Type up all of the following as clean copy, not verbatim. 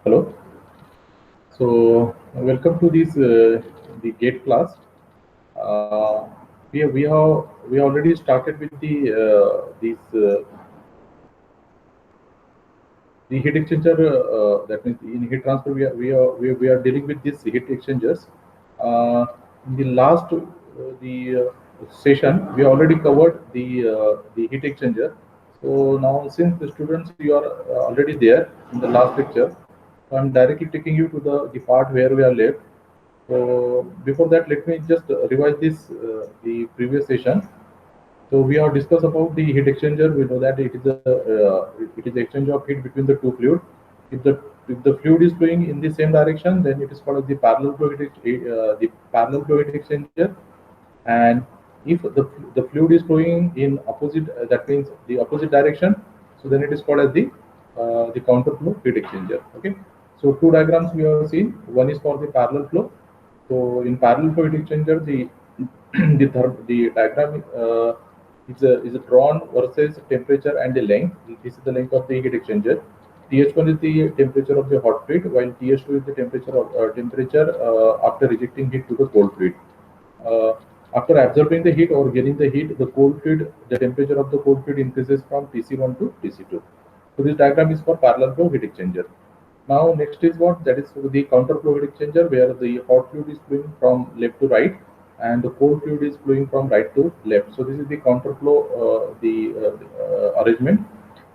Hello. Welcome to this the gate class. Uh, we already started with the heat exchanger. That means in heat transfer we are dealing with these heat exchangers. In the last session, we already covered the heat exchanger. So now, since the students you are already there in the last lecture, so I'm directly taking you to the part where we are left. So before that, let me just revise this the previous session. So we have discussed about the heat exchanger. We know that it is exchange of heat between the two fluid. If the if the fluid is flowing in the same direction, then it is called as the parallel flow heat exchanger. And if the fluid is flowing in opposite, that means the opposite direction, so then it is called as the counter flow heat exchanger. Okay. So two diagrams we have seen. One is for the parallel flow. So in parallel flow heat exchanger, the the diagram is drawn versus temperature and the length. This is the length of the heat exchanger. TH1 is the temperature of the hot fluid, while TH2 is the temperature after rejecting heat to the cold fluid. Uh, After absorbing the heat or getting the heat, the temperature of the cold fluid increases from TC1 to TC2. So this diagram is for parallel flow heat exchanger. Now next is what, that is the counter flow heat exchanger, where the hot fluid is flowing from left to right and the cold fluid is flowing from right to left. So this is the counter flow arrangement.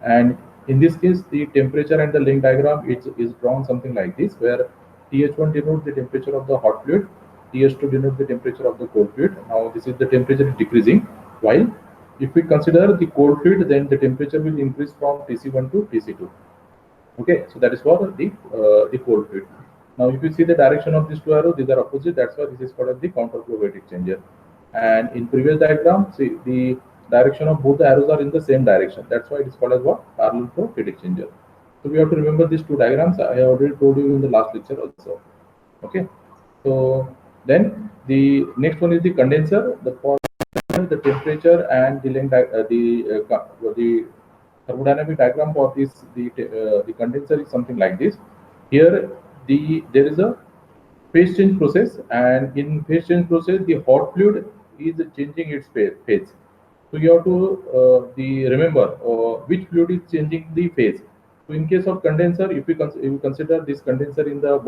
And in this case, the temperature and the length diagram is drawn something like this, where TH1 denotes the temperature of the hot fluid, TH2 denotes the temperature of the cold fluid. Now this is the temperature is decreasing, while if we consider the cold fluid, then the temperature will increase from TC1 to TC2. Okay, so that is for the cold fluid. Now, if you see the direction of these two arrows, these are opposite. That's why this is called as the counter flow heat exchanger. And in previous diagram, see the direction of both the arrows are in the same direction. That's why it is called as what, parallel flow heat exchanger. So we have to remember these two diagrams. I already told you in the last lecture also. Okay, so then the next one is the condenser. The temperature and the length, the thermodynamic diagram for the condenser is something like this. Here there is a phase change process, and in phase change process the hot fluid is changing its phase. So you have to the remember which fluid is changing the phase. So in case of condenser, if you consider this condenser in the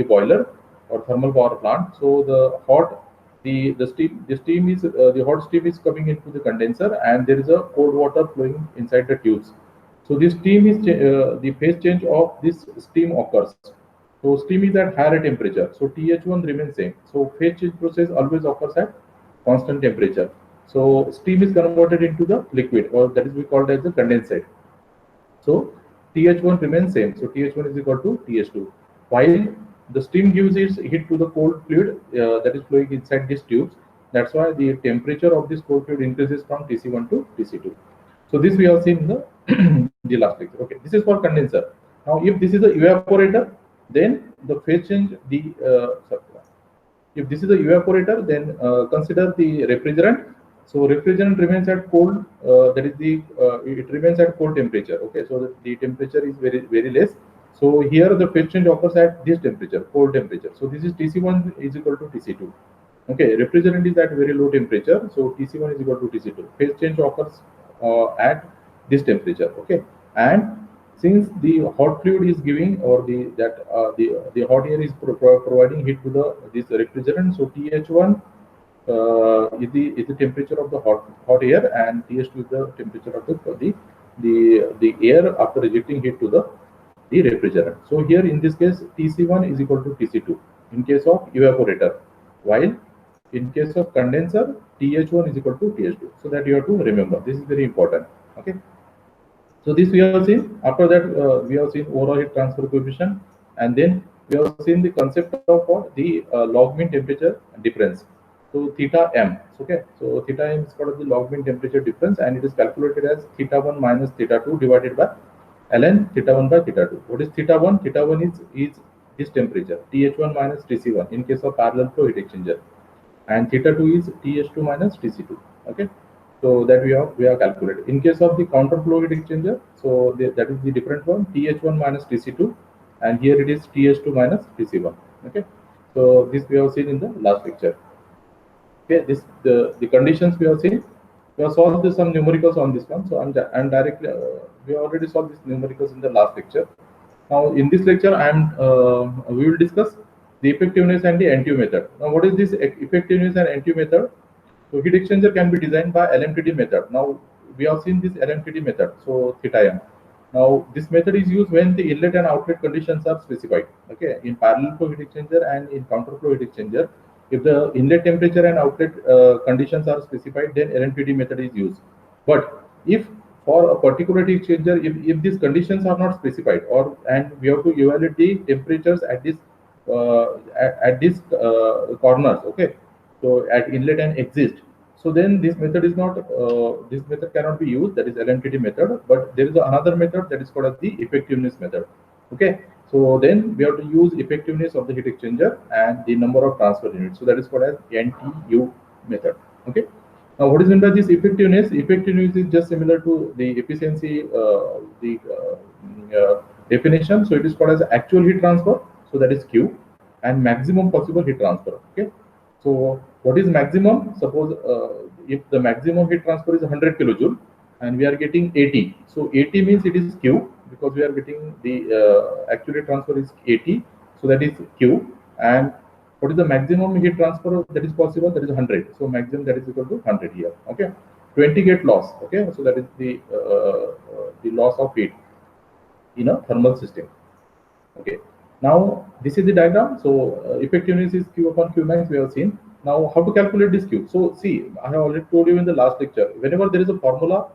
boiler or thermal power plant, so the hot steam is coming into the condenser, and there is a cold water flowing inside the tubes. So this the phase change of this steam occurs. So steam is at higher temperature, so TH1 remains same. So phase change process always occurs at constant temperature. So steam is converted into the liquid, or that is we called as the condensate. So TH1 remains same. So TH1 is equal to TH2. While the steam gives its heat to the cold fluid that is flowing inside these tubes. That's why the temperature of this cold fluid increases from TC1 to TC2. So this we have seen in the the last lecture. Okay, this is for condenser. Now, if this is the evaporator, then the phase change if this is a evaporator, then consider the refrigerant. So refrigerant remains at cold. That is it remains at cold temperature. Okay, so the temperature is very less. So here the phase change occurs at this temperature, cold temperature. So this is TC1 is equal to TC2. Okay, refrigerant is at very low temperature, so TC1 is equal to TC2. Phase change occurs at this temperature. Okay, and since the hot fluid is giving, or the hot air is providing heat to the this refrigerant, so TH1 is the temperature of the hot air, and TH2 is the temperature of the air after rejecting heat to the refrigerant. So here in this case, TC1 is equal to TC2 in case of evaporator, while in case of condenser, TH1 is equal to TH2. So that you have to remember. This is very important. Okay. So this we have seen. After that, we have seen overall heat transfer coefficient, and then we have seen the concept of what, the log mean temperature difference. So theta m. Okay. So theta m is called the log mean temperature difference, and it is calculated as theta 1 minus theta 2 divided by ln theta 1 by theta 2. What is theta 1? Theta 1 is this temperature, TH1 minus TC1 in case of parallel flow heat exchanger, and theta 2 is TH2 minus TC2. Okay, so that we have calculated. In case of the counter flow heat exchanger, so that is the different one, TH1 minus TC2, and here it is TH2 minus TC1. Okay, so this we have seen in the last lecture. Okay, this the conditions we have seen. We have solved some numericals on this one. So I'm directly we already solved these numericals in the last lecture. Now in this lecture, we will discuss the effectiveness and the NTU method. Now what is this effectiveness and NTU method? So heat exchanger can be designed by LMTD method. Now we have seen this LMTD method. So theta m. Now this method is used when the inlet and outlet conditions are specified. Okay, in parallel flow heat exchanger and in counter flow heat exchanger, if the inlet temperature and outlet conditions are specified, then LMTD method is used. But if for a particular heat exchanger, if these conditions are not specified, and we have to evaluate the temperatures at this corners, okay, so at inlet and exit, so then this method is not this method cannot be used, that is LMTD method, but there is another method that is called as the effectiveness method. Okay, so then we have to use effectiveness of the heat exchanger and the number of transfer units, so that is called as NTU method. Okay, now what is meant by this effectiveness? Effectiveness is just similar to the efficiency definition. So it is called as actual heat transfer, so that is Q, and maximum possible heat transfer. Okay, so what is maximum? Suppose if the maximum heat transfer is 100 kilojoule and we are getting 80, so 80 means it is Q, because we are getting the actual heat transfer is 80, so that is Q. And what is the maximum heat transfer that is possible? That is 100. So maximum, that is equal to 100 here. Okay, 20 get loss. Okay, so that is the loss of heat in a thermal system. Okay, now this is the diagram. So effectiveness is Q upon Q max, we have seen. Now how to calculate this Q? So see, I have already told you in the last lecture, whenever there is a formula,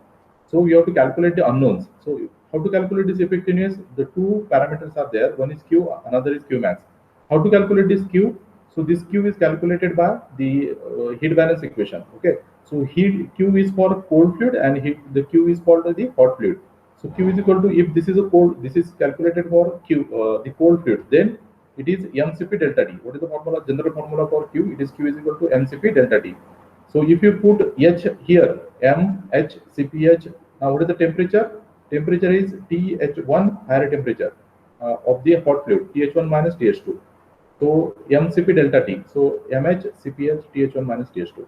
so we have to calculate the unknowns. So how to calculate this effectiveness? The two parameters are there. One is Q, another is Q max. How to calculate this Q? So this Q is calculated by the heat balance equation. Okay, so Q is for cold fluid and the Q is for the hot fluid. So Q is equal to, if this is a cold, this is calculated for Q, the cold fluid, then it is mCp delta T. What is the formula? General formula for Q? It is Q is equal to mCp delta T. So if you put H here, M, H, CpH, now what is the temperature? Temperature is TH1, higher temperature of the hot fluid, TH1 minus TH2. So mCp delta T. So MH, CpH, TH1 minus TH2.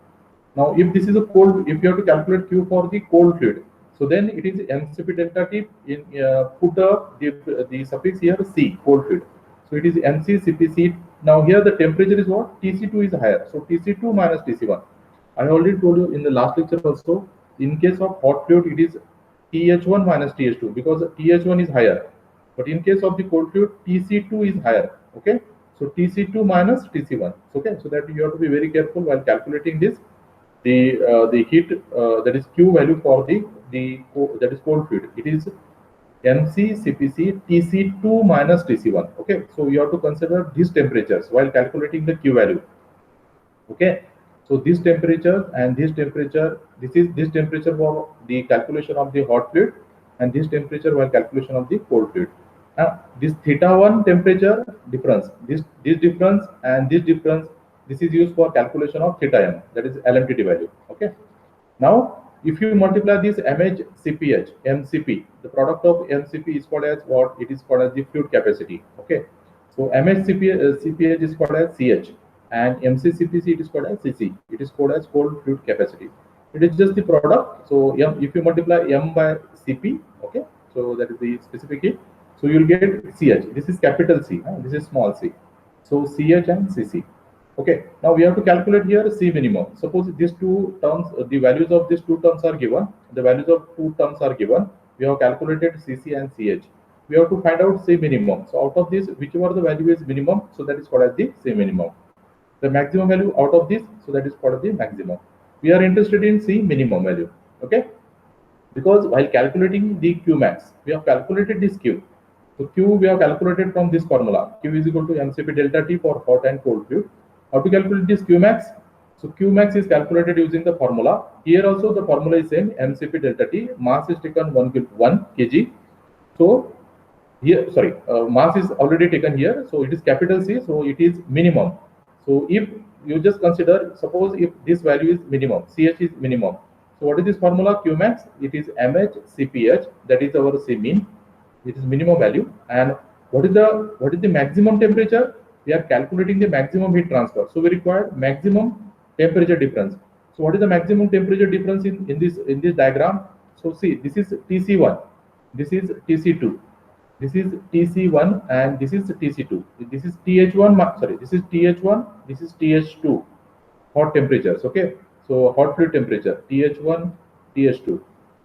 Now if this is a cold, if you have to calculate Q for the cold fluid, so then it is mCp delta T. In put the suffix here C, cold fluid. So it is mC CpC. Now here the temperature is what? Tc2 is higher. So Tc2 minus Tc1. I already told you in the last lecture also. In case of hot fluid, it is Th1 minus Th2, because Th1 is higher. But in case of the cold fluid, Tc2 is higher. Okay. So Tc2 minus Tc1. Okay. So that you have to be very careful while calculating this. The heat that is Q value for that is cold fluid, it is mC CpC Tc2 minus Tc1. Okay, so you have to consider these temperatures while calculating the Q value. Okay, so this temperature and this temperature, this temperature for the calculation of the hot fluid, and this temperature while calculation of the cold fluid. Now this theta1 temperature difference, this difference and this difference, this is used for calculation of theta m, that is LMTD value. Okay, now if you multiply this MH CpH, MCP, the product of MCP is called as what? It is called as the fluid capacity. Okay, so MH CpH is called as CH, and MC CpC it is called as CC. It is called as cold fluid capacity. It is just the product. So if you multiply M by Cp, okay, so that is the specific heat. So you will get CH. This is capital C. This is small c. So CH and CC. Okay. Now we have to calculate here C minimum. Suppose these two terms, the values of these two terms are given. The values of two terms are given. We have calculated CC and CH. We have to find out C minimum. So out of this, whichever the value is minimum, so that is called as the C minimum. The maximum value out of this, so that is called as the maximum. We are interested in C minimum value. Okay. Because while calculating the Q max, we have calculated this Q. So Q we have calculated from this formula. Q is equal to mCp delta T for hot and cold fluid. How to calculate this Q max? So Q max is calculated using the formula. Here also the formula is same, mCp delta T. Mass is taken 1 kg. So here, sorry, mass is already taken here. So it is capital C. So it is minimum. So if you just consider, suppose if this value is minimum, CH is minimum. So what is this formula? Q max. It is MH CpH. That is our C mean. It is minimum value, and What is the maximum temperature? We are calculating the maximum heat transfer. So we require maximum temperature difference. So what is the maximum temperature difference in this diagram? So see, this is TC1, this is TC2, this is TC1, and this is TC2. This is TH1. Sorry, this is TH1. This is TH2. Hot temperatures. Okay. So hot fluid temperature TH1, TH2,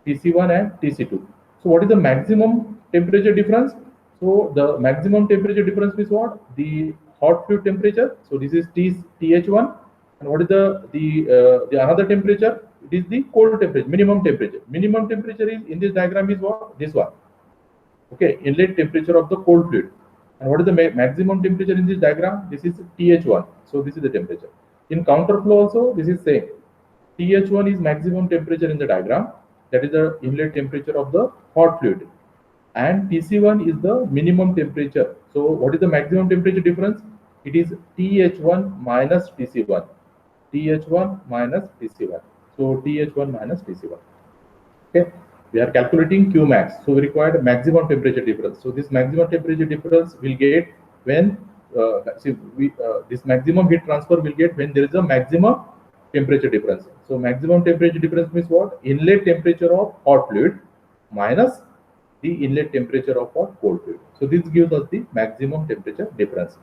TC1, and TC2. So what is the maximum temperature difference? So the maximum temperature difference is what? The hot fluid temperature. So this is TH1, and what is the another temperature? It is the cold temperature, minimum temperature. Minimum temperature is in this diagram is what? This one. Okay, inlet temperature of the cold fluid. And what is the maximum temperature in this diagram? This is TH1. So this is the temperature. In counterflow also, this is same. TH1 is maximum temperature in the diagram. That is the inlet temperature of the hot fluid. And TC1 is the minimum temperature. So what is the maximum temperature difference? It is TH1 minus TC1. TH1 minus TC1. So TH1 minus TC1. Okay. We are calculating Qmax, so we required maximum temperature difference. So this maximum temperature difference will get when this maximum heat transfer will get when there is a maximum temperature difference. So maximum temperature difference means what? Inlet temperature of hot fluid minus the inlet temperature of hot cold fluid. So this gives us the maximum temperature difference.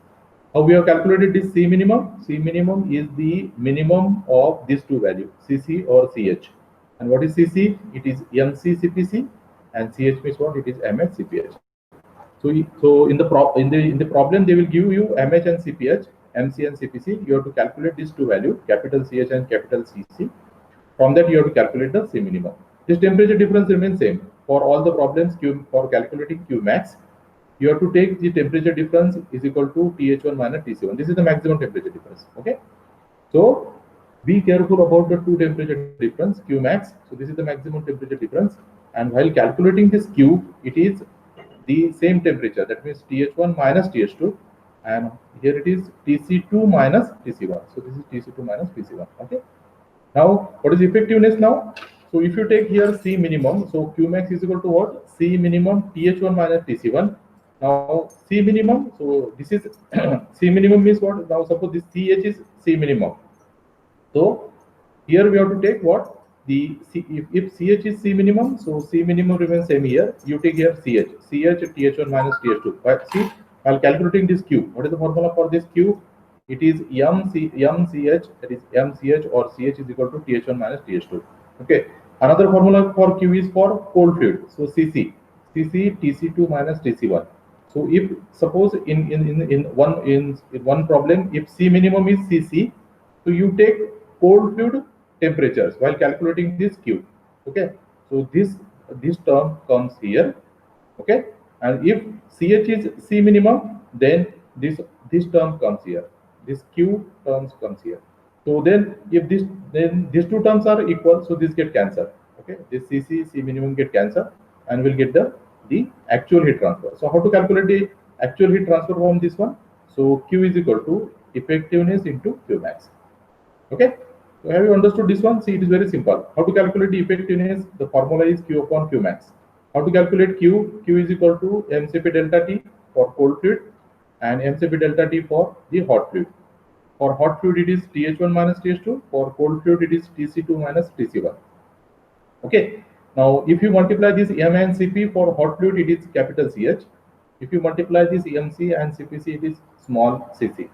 How we have calculated this C minimum? C minimum is the minimum of these two values, Cc or Ch. And what is Cc? It is mc/Cpc, and Ch means what? It is mh/Cph. So in the problem they will give you mh and Cph, mc and Cpc. You have to calculate these two values, capital Ch and capital Cc. From that you have to calculate the C minimum. This temperature difference remains same for all the problems. For calculating Qmax, you have to take the temperature difference is equal to TH1 minus TC1. This is the maximum temperature difference. Okay, so be careful about the two temperature difference, Qmax. So this is the maximum temperature difference, and while calculating this Q, it is the same temperature. That means TH1 minus TH2, and here it is TC2 minus TC1. So this is TC2 minus TC1. Okay. Now what is effectiveness now? So if you take here C minimum, so Qmax is equal to what? C minimum TH1 minus TC1. Now C minimum, so this is C minimum means what? Now suppose this CH is C minimum. So here we have to take what? The if CH is C minimum, so C minimum remains same here. You take here CH TH1 minus TH2. But see, while calculating this Q, what is the formula for this Q? It is MCH, that is MCH or CH is equal to TH1 minus TH2. Okay. Another formula for Q is for cold fluid. So CC TC2 minus TC1. So if suppose in one problem, if C minimum is Cc, so you take cold fluid temperatures while calculating this Q. Okay, so this term comes here. Okay, and if CH is C minimum, then this term comes here. This Q terms comes here. So then if these two terms are equal, so this get cancelled. Okay, this C minimum get cancelled, and we'll get the actual heat transfer. So how to calculate the actual heat transfer from this one? So Q is equal to effectiveness into Qmax. Okay, so have you understood this one? See, it is very simple. How to calculate the effectiveness? The formula is Q upon Qmax. How to calculate Q? Q is equal to mCp delta T for cold fluid and mCp delta T for the hot fluid. For hot fluid it is TH1 minus TH2. For cold fluid it is TC2 minus TC1. Okay. Now, if you multiply this M and Cp for hot fluid, it is capital CH. If you multiply this MC and Cpc, it is small cc.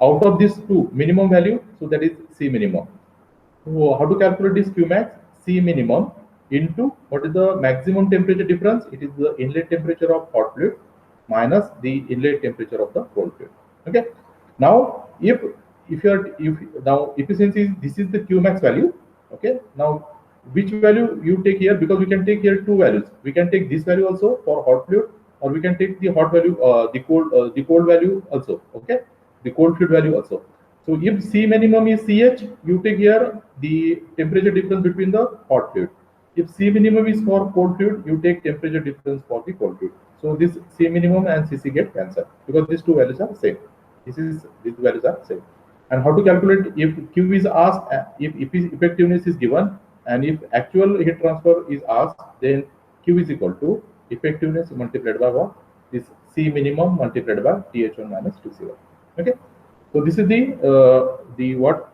Out of these two, minimum value, so that is C minimum. So how to calculate this Qmax? C minimum into what is the maximum temperature difference? It is the inlet temperature of hot fluid minus the inlet temperature of the cold fluid. Okay. Now, if efficiency, this is the Qmax value. Okay. Now, which value you take here? Because we can take here two values. We can take this value also for hot fluid, or we can take the hot value, the cold value also. Okay, the cold fluid value also. So if C minimum is CH, you take here the temperature difference between the hot fluid. If C minimum is for cold fluid, you take temperature difference for the cold fluid. So this C minimum and CC get cancelled because these two values are same. These values are same. And how to calculate? If Q is asked, if effectiveness is given, and if actual heat transfer is asked, then Q is equal to effectiveness multiplied by what? This C minimum multiplied by TH1 minus TC1. Okay, so this is the what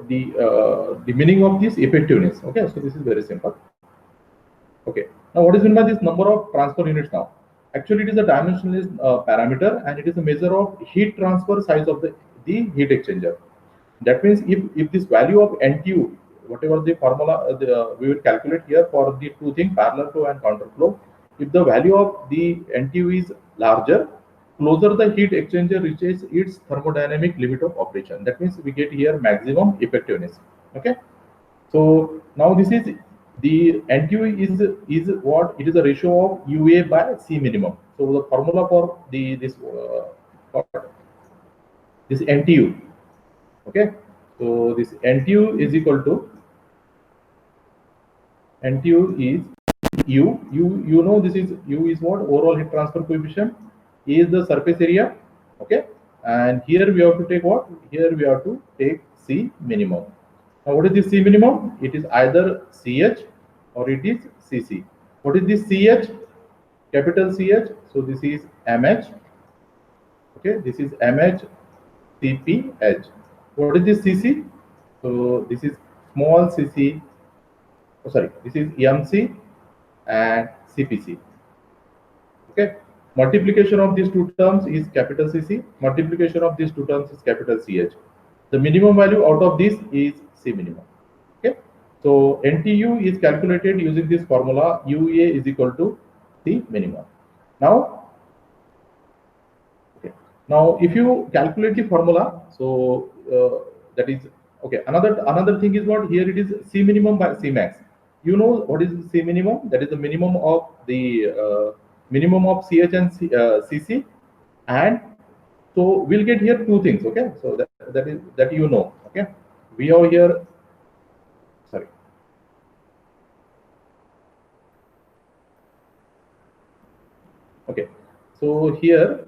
the meaning of this effectiveness. Okay, so this is very simple. Okay, now what is meant by this number of transfer units now? Actually, it is a dimensionless parameter, and it is a measure of heat transfer size of the heat exchanger. That means if this value of NTU, whatever the formula we will calculate here for the two things, parallel flow and counter flow, if the value of the NTU is larger, closer the heat exchanger reaches its thermodynamic limit of operation. That means we get here maximum effectiveness. Okay, so now this is the NTU is what? It is a ratio of UA by C minimum. So the formula for this NTU. Okay, so this NTU is equal to NTU is U. You know this is U is what? Overall heat transfer coefficient. A is the surface area. Okay, and here we have to take what? Here we have to take C minimum. Now what is this C minimum? It is either CH or it is CC. What is this CH? Capital CH. So this is MH. Okay, this is MH CPH. What is this CC? So this is small cc. Oh, sorry, this is MC and CPC. Okay, multiplication of these two terms is capital CC. Multiplication of these two terms is capital CH. The minimum value out of this is C minimum. Okay, so NTU is calculated using this formula. UA is equal to C minimum. Now, okay, now if you calculate the formula, so that is okay. Another thing is what? Here it is C minimum by C max. You know what is C minimum? That is the minimum of the minimum of CH and CC, and so we'll get here two things. Okay, so that you know. Okay, we have here. Sorry. Okay, so here.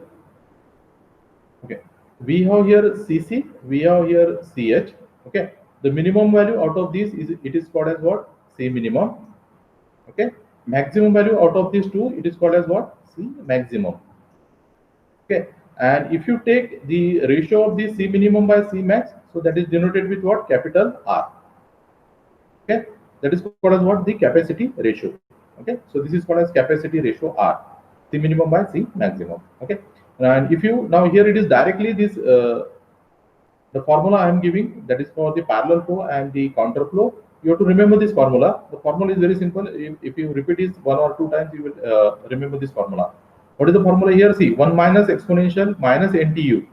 Okay, we have here CC, we have here CH. Okay, the minimum value out of this is it is called as what? C minimum. Okay, maximum value out of these two, it is called as what? C maximum. Okay, and if you take the ratio of the C minimum by C max, so that is denoted with what? Capital R. Okay, that is called as what? The capacity ratio. Okay, so this is called as capacity ratio R. C minimum by C maximum. Okay, and if you now here it is directly this the formula I am giving, that is for the parallel flow and the counter flow. You have to remember this formula. The formula is very simple. If you repeat it one or two times, you will remember this formula. What is the formula here? See, 1 minus exponential minus NTU.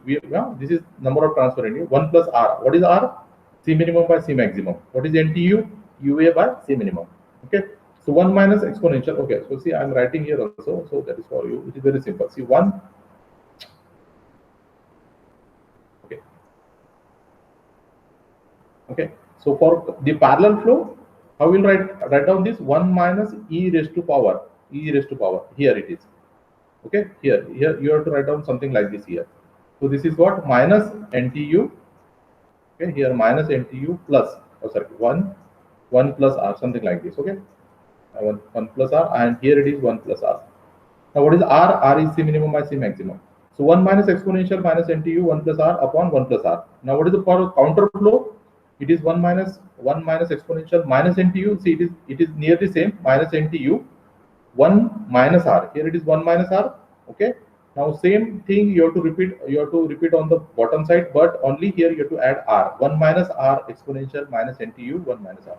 This is number of transfer NTU. 1 plus R. What is R? C minimum by C maximum. What is NTU? UA by C minimum. Okay. So 1 minus exponential. Okay. So see, I am writing here also. So that is for you. It is very simple. See, 1. Okay, so for the parallel flow, how will write down this 1 minus e raised to power, here it is. Okay, here you have to write down something like this here. So this is what? Minus NTU. Okay, here minus NTU plus 1 plus R, something like this. Okay, 1 plus R, and here it is 1 plus R. Now what is R? R is C minimum by C maximum. So 1 minus exponential minus NTU 1 plus R upon 1 plus R. Now what is the for counter flow? It is 1 minus exponential minus NTU. See, it is near the same, minus NTU 1 minus R. Here it is 1 minus R. Okay. Now same thing you have to repeat. You have to repeat on the bottom side, but only here you have to add R. 1 minus R exponential minus NTU 1 minus R.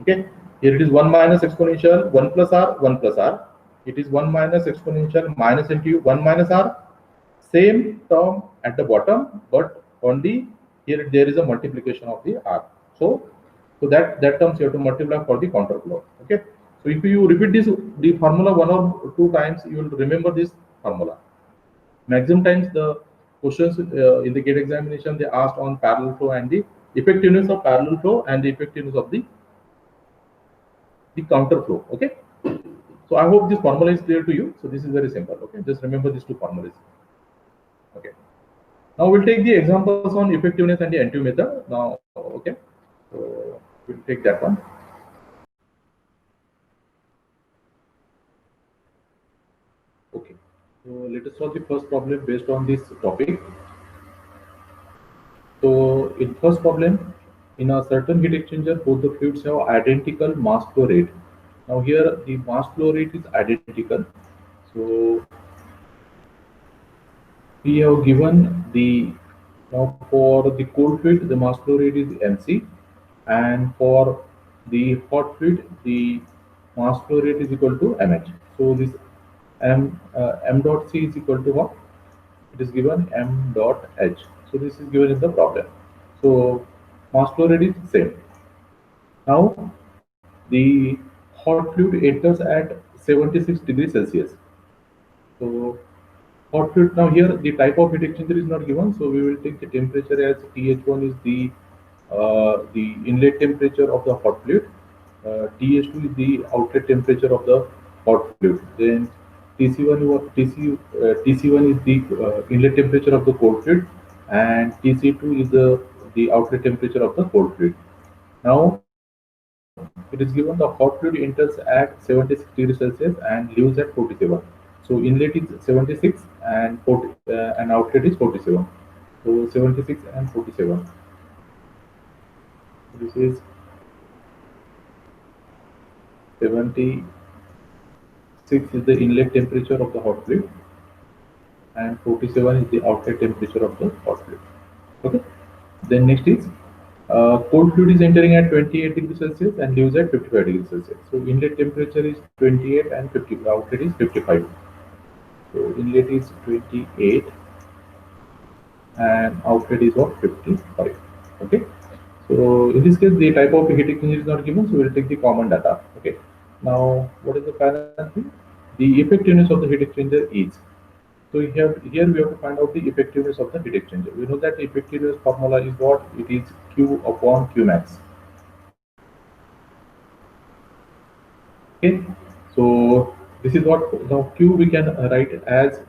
Okay. Here it is 1 minus exponential 1 plus R 1 plus R. It is 1 minus exponential minus NTU 1 minus R. Same term at the bottom, but only here there is a multiplication of the R. So that terms you have to multiply for the counter flow. Okay. So if you repeat the formula 1 or 2 times, you will remember this formula. Maximum times the questions in the GATE examination they asked on parallel flow and the effectiveness of parallel flow and the effectiveness of the counter flow. Okay. So I hope this formula is clear to you. So this is very simple. Okay. Just remember these two formulas. Okay. Now we'll take the examples on effectiveness and the NTU method. Now, okay, so we'll take that one. So let us solve the first problem based on this topic. So in first problem, in a certain heat exchanger, both the fluids have identical mass flow rate. Now here the mass flow rate is identical. So we have given the, now for the cold fluid the mass flow rate is mc, and for the hot fluid the mass flow rate is equal to mh. So this m dot c is equal to what? It is given m dot h. So this is given in the problem. So mass flow rate is same. Now the hot fluid enters at 76 degrees Celsius. So hot fluid, now here the type of heat exchanger is not given, so we will take the temperature as Th1 is the inlet temperature of the hot fluid, Th2 is the outlet temperature of the hot fluid, then Tc1 is the inlet temperature of the cold fluid, and Tc2 is the outlet temperature of the cold fluid. Now it is given the hot fluid enters at 76 degrees Celsius and leaves at 47. So inlet is 76 and and outlet is 47. So 76 and 47. This is 76 is the inlet temperature of the hot fluid, and 47 is the outlet temperature of the hot fluid. Okay. Then next is cold fluid is entering at 28 degrees Celsius and leaves at 55 degrees Celsius. So inlet temperature is 28 and 50. Outlet is 55. So inlet is 28 and outlet is what? 55. Okay. So in this case, the type of heat exchanger is not given, so we'll take the common data. Okay. Now, what is the final thing? The effectiveness of the heat exchanger is. So here we have to find out the effectiveness of the heat exchanger. We know that the effectiveness formula is what? It is Q upon Q max. Okay. So this is what, now Q we can write as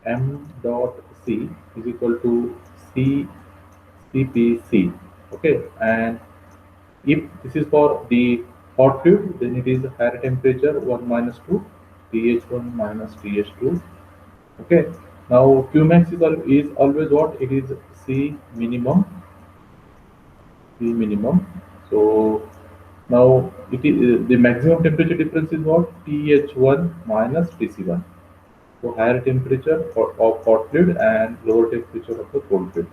m dot c is equal to c cpc. Okay. And if this is for the hot fluid, then it is higher temperature 1 minus 2 Th1 minus Th2. Okay. Now Qmax is always what? It is C minimum. C minimum. So now it is the maximum temperature difference is what? Th1 minus Tc1. So higher temperature of hot fluid and lower temperature of the cold fluid.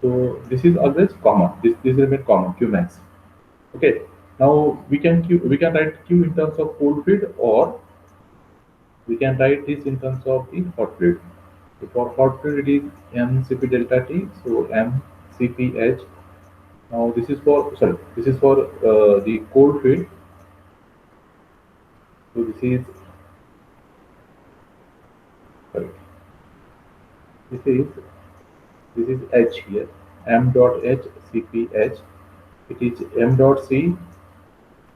So this is always common. This remain common. Qmax. Okay. Now we can write Q in terms of cold fluid, or we can write this in terms of the hot fluid. So for hot fluid it is mCp delta T. So mCpH. Now this is for, sorry, this is for the cold fluid. So this is, sorry, this is H here. M dot H Cph. It is M dot C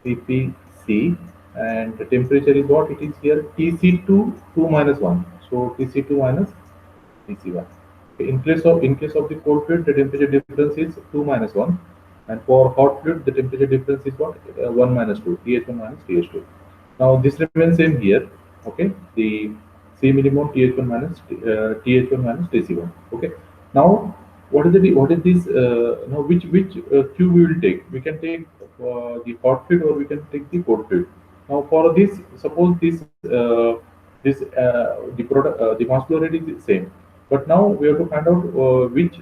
Cpc, and the temperature is what? It is here Tc2 2 minus 1. So Tc2 minus Tc1. In case of the cold fluid, the temperature difference is 2 minus 1, and for hot fluid, the temperature difference is what? 1 minus 2, Th1 minus Th2. Now this remains same here. Okay, the C minimum Th1 minus Th1 minus Tc1. Okay. Now what is this? Now which Q we will take? We can take the hot fluid, or we can take the cold fluid. Now for this, suppose the product the mass flow rate is the same, but now we have to find out which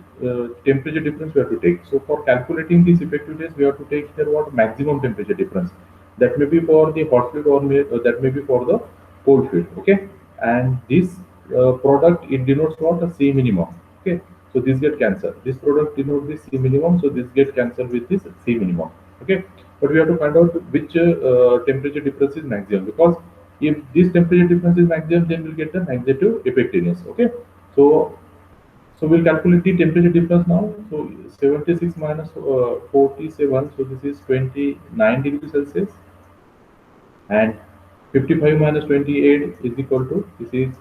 temperature difference we have to take. So for calculating this effectiveness, we have to take here what? Maximum temperature difference. That may be for the hot fluid, or that may be for the cold fluid. Okay. And this product, it denotes what? A C minimum. Okay. So this get cancelled. This product denotes this C minimum, so this get cancelled with this C minimum. Okay. But we have to find out which temperature difference is maximum, because if this temperature difference is maximum, then we'll get the negative effectiveness. Okay. So we'll calculate the temperature difference now. So 76 minus 47, so this is 29 degrees Celsius, and 55 minus 28 is equal to, this is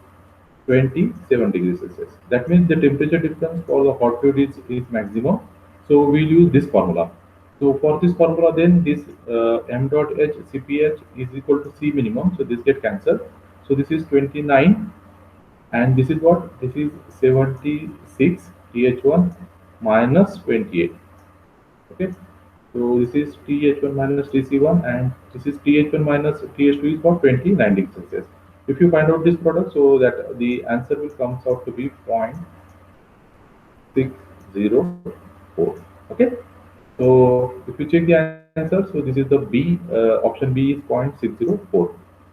27 degrees Celsius. That means the temperature difference for the hot fluid is maximum. So we'll use this formula. So for this formula, then this m dot h Cph is equal to C minimum. So this get cancelled. So this is 29, and this is what? This is 76 TH1 minus 28. Okay, so this is TH1 minus TC1, and this is TH1 minus TH2 is for 20 90 Celsius. If you find out this product, so that the answer will comes out to be 0.604. Okay, so if you check the answer, so this is the B, option B is 0.604.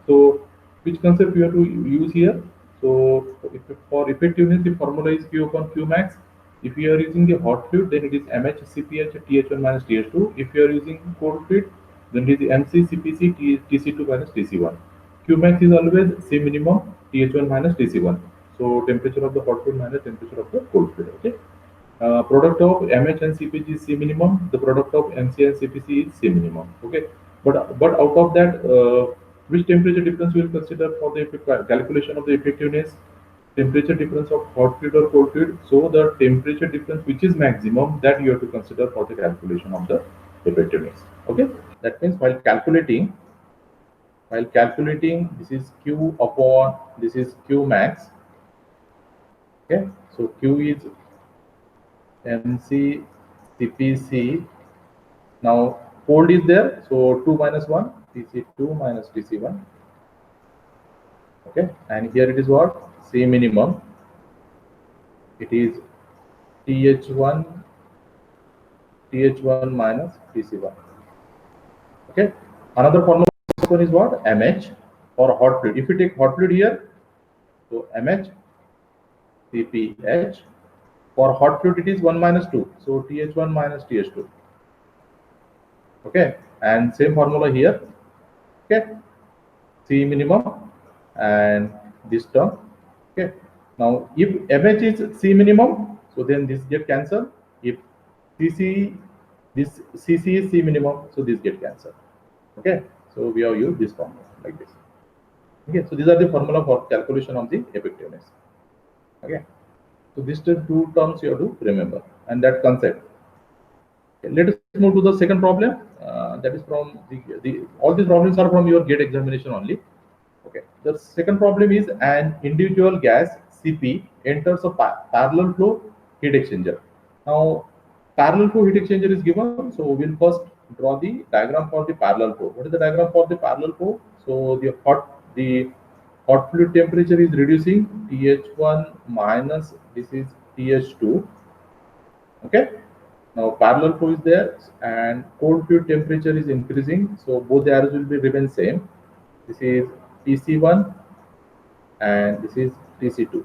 So which concept you have to use here? So if for effectiveness, the formula is Q upon Q max. If you are using the hot fluid, then it is MH CPH TH1 minus TH2. If you are using cold fluid, then it is MC CPC TC2 minus TC1. Q max is always C minimum TH1 minus TC1. So temperature of the hot fluid minus temperature of the cold fluid. Okay. Product of MH and CPG is C minimum. The product of MC and CPC is C minimum. Okay, but out of that, which temperature difference we will consider for the calculation of the effectiveness? Temperature difference of hot fluid or cold fluid. So the temperature difference which is maximum, that you have to consider for the calculation of the effectiveness. Okay, that means while calculating, this is Q upon this is Q max. Okay, so Q is MC CPC. Now cold is there, so 2 minus 1 TC2 minus TC1. Okay, and here it is what? C minimum. It is TH1 minus TC1. Okay, another formula is what? MH for hot fluid. If you take hot fluid here, so MH CPH. For hot fluid it is 1 minus 2, so TH1 minus TH2. Okay, and same formula here. Okay, C minimum and this term. Okay, now if MH is C minimum, so then this get cancelled. If CC is C minimum, so this get cancelled. Okay, so we have used this formula like this. Okay, so these are the formula for calculation of the effectiveness. Okay, so these two terms you have to remember, and that concept. Okay, let us move to the second problem. That is from all these problems are from your GATE examination only. Okay, the second problem is an individual gas CP enters a parallel flow heat exchanger. Now, parallel flow heat exchanger is given, so we'll first draw the diagram for the parallel flow. What is the diagram for the parallel flow? So the hot fluid temperature is reducing, TH1 minus this is TH2. Okay. Now parallel flow is there, and cold fluid temperature is increasing, so both the arrows will be remain same. This is TC1 and this is TC2.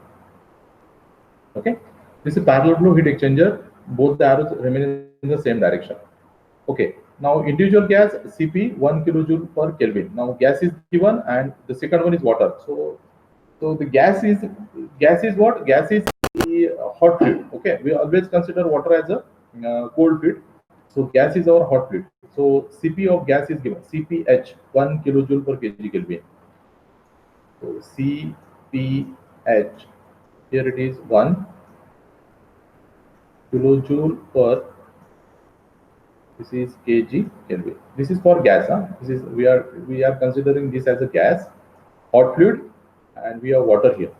Okay, this is parallel flow heat exchanger. Both the arrows remain in the same direction. Okay, now individual gas CP 1 kilojoule per Kelvin. Now gas is given, and the second one is water. So the gas is what? Gas is the hot fluid. Okay, we always consider water as a cold fluid. So gas is our hot fluid. So Cp of gas is given Cph 1 kilojoule per kg Kelvin. So Cph, here it is 1 kilojoule per, this is kg Kelvin. This is for gas. This is we are considering this as a gas, hot fluid, and we have water here.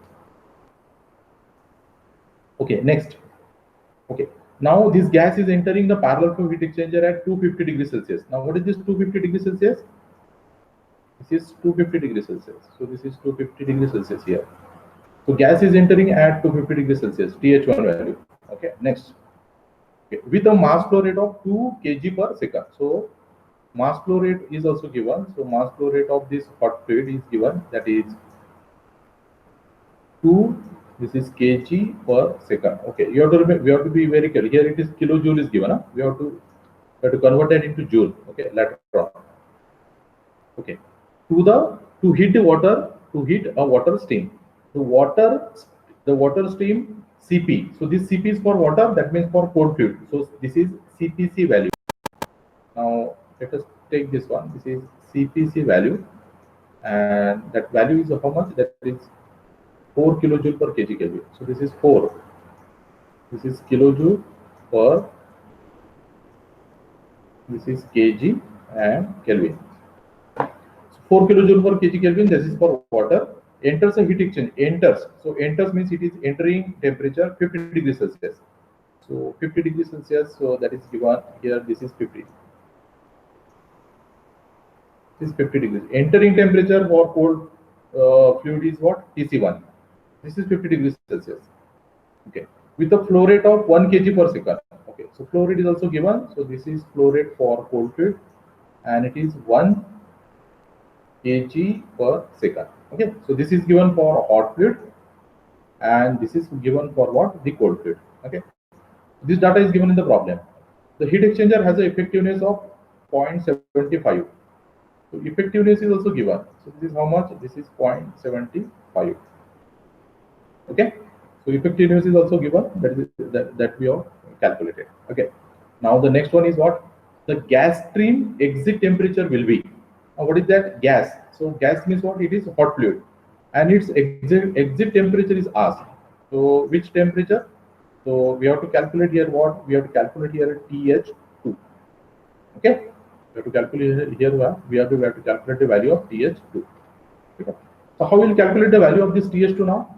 Okay, next. Okay, now this gas is entering the parallel flow heat exchanger at 250 degrees Celsius. Now what is this 250 degrees Celsius? This is 250 degrees Celsius. So this is 250 degrees Celsius here. So gas is entering at 250 degrees Celsius, TH1 value. Okay, next. Okay, with a mass flow rate of 2 kg per second. So mass flow rate is also given. So mass flow rate of this hot fluid is given, that is 2, this is kg per second. Okay, we have to be very clear. Here it is kilojoule is given. We have to convert it into joule. Okay, later on. Okay, to heat a water steam. The water steam Cp. So this Cp is for water. That means for cold fluid. So this is Cpc value. Now let us take this one. This is Cpc value, and that value is how much? That is 4 kilojoule per kg Kelvin. So this is 4. This is kilojoule per. This is kg and Kelvin. So 4 kilojoule per kg Kelvin. This is for water. Enters a heat exchange. Enters. So enters means it is entering temperature 50 degrees Celsius. So 50 degrees Celsius. So that is given here. This is 50. This is 50 degrees. Entering temperature for cold fluid is what? TC1. This is 50 degrees Celsius. Okay. With a flow rate of 1 kg per second. Okay. So flow rate is also given. So this is flow rate for cold fluid, and it is 1 kg per second. Okay. So this is given for hot fluid, and this is given for what? The cold fluid. Okay. This data is given in the problem. The heat exchanger has an effectiveness of 0.75. So effectiveness is also given. So this is how much? This is 0.75. Okay. So effectiveness is also given. That we have calculated. Okay. Now the next one is what? The gas stream exit temperature will be. Now what is that? Gas. So gas means what? It is hot fluid, and its exit temperature is asked. So which temperature? So we have to calculate here what? We have to calculate here TH2. Okay. We have to calculate here we have to calculate the value of TH2. Okay. So how will calculate the value of this TH2 now?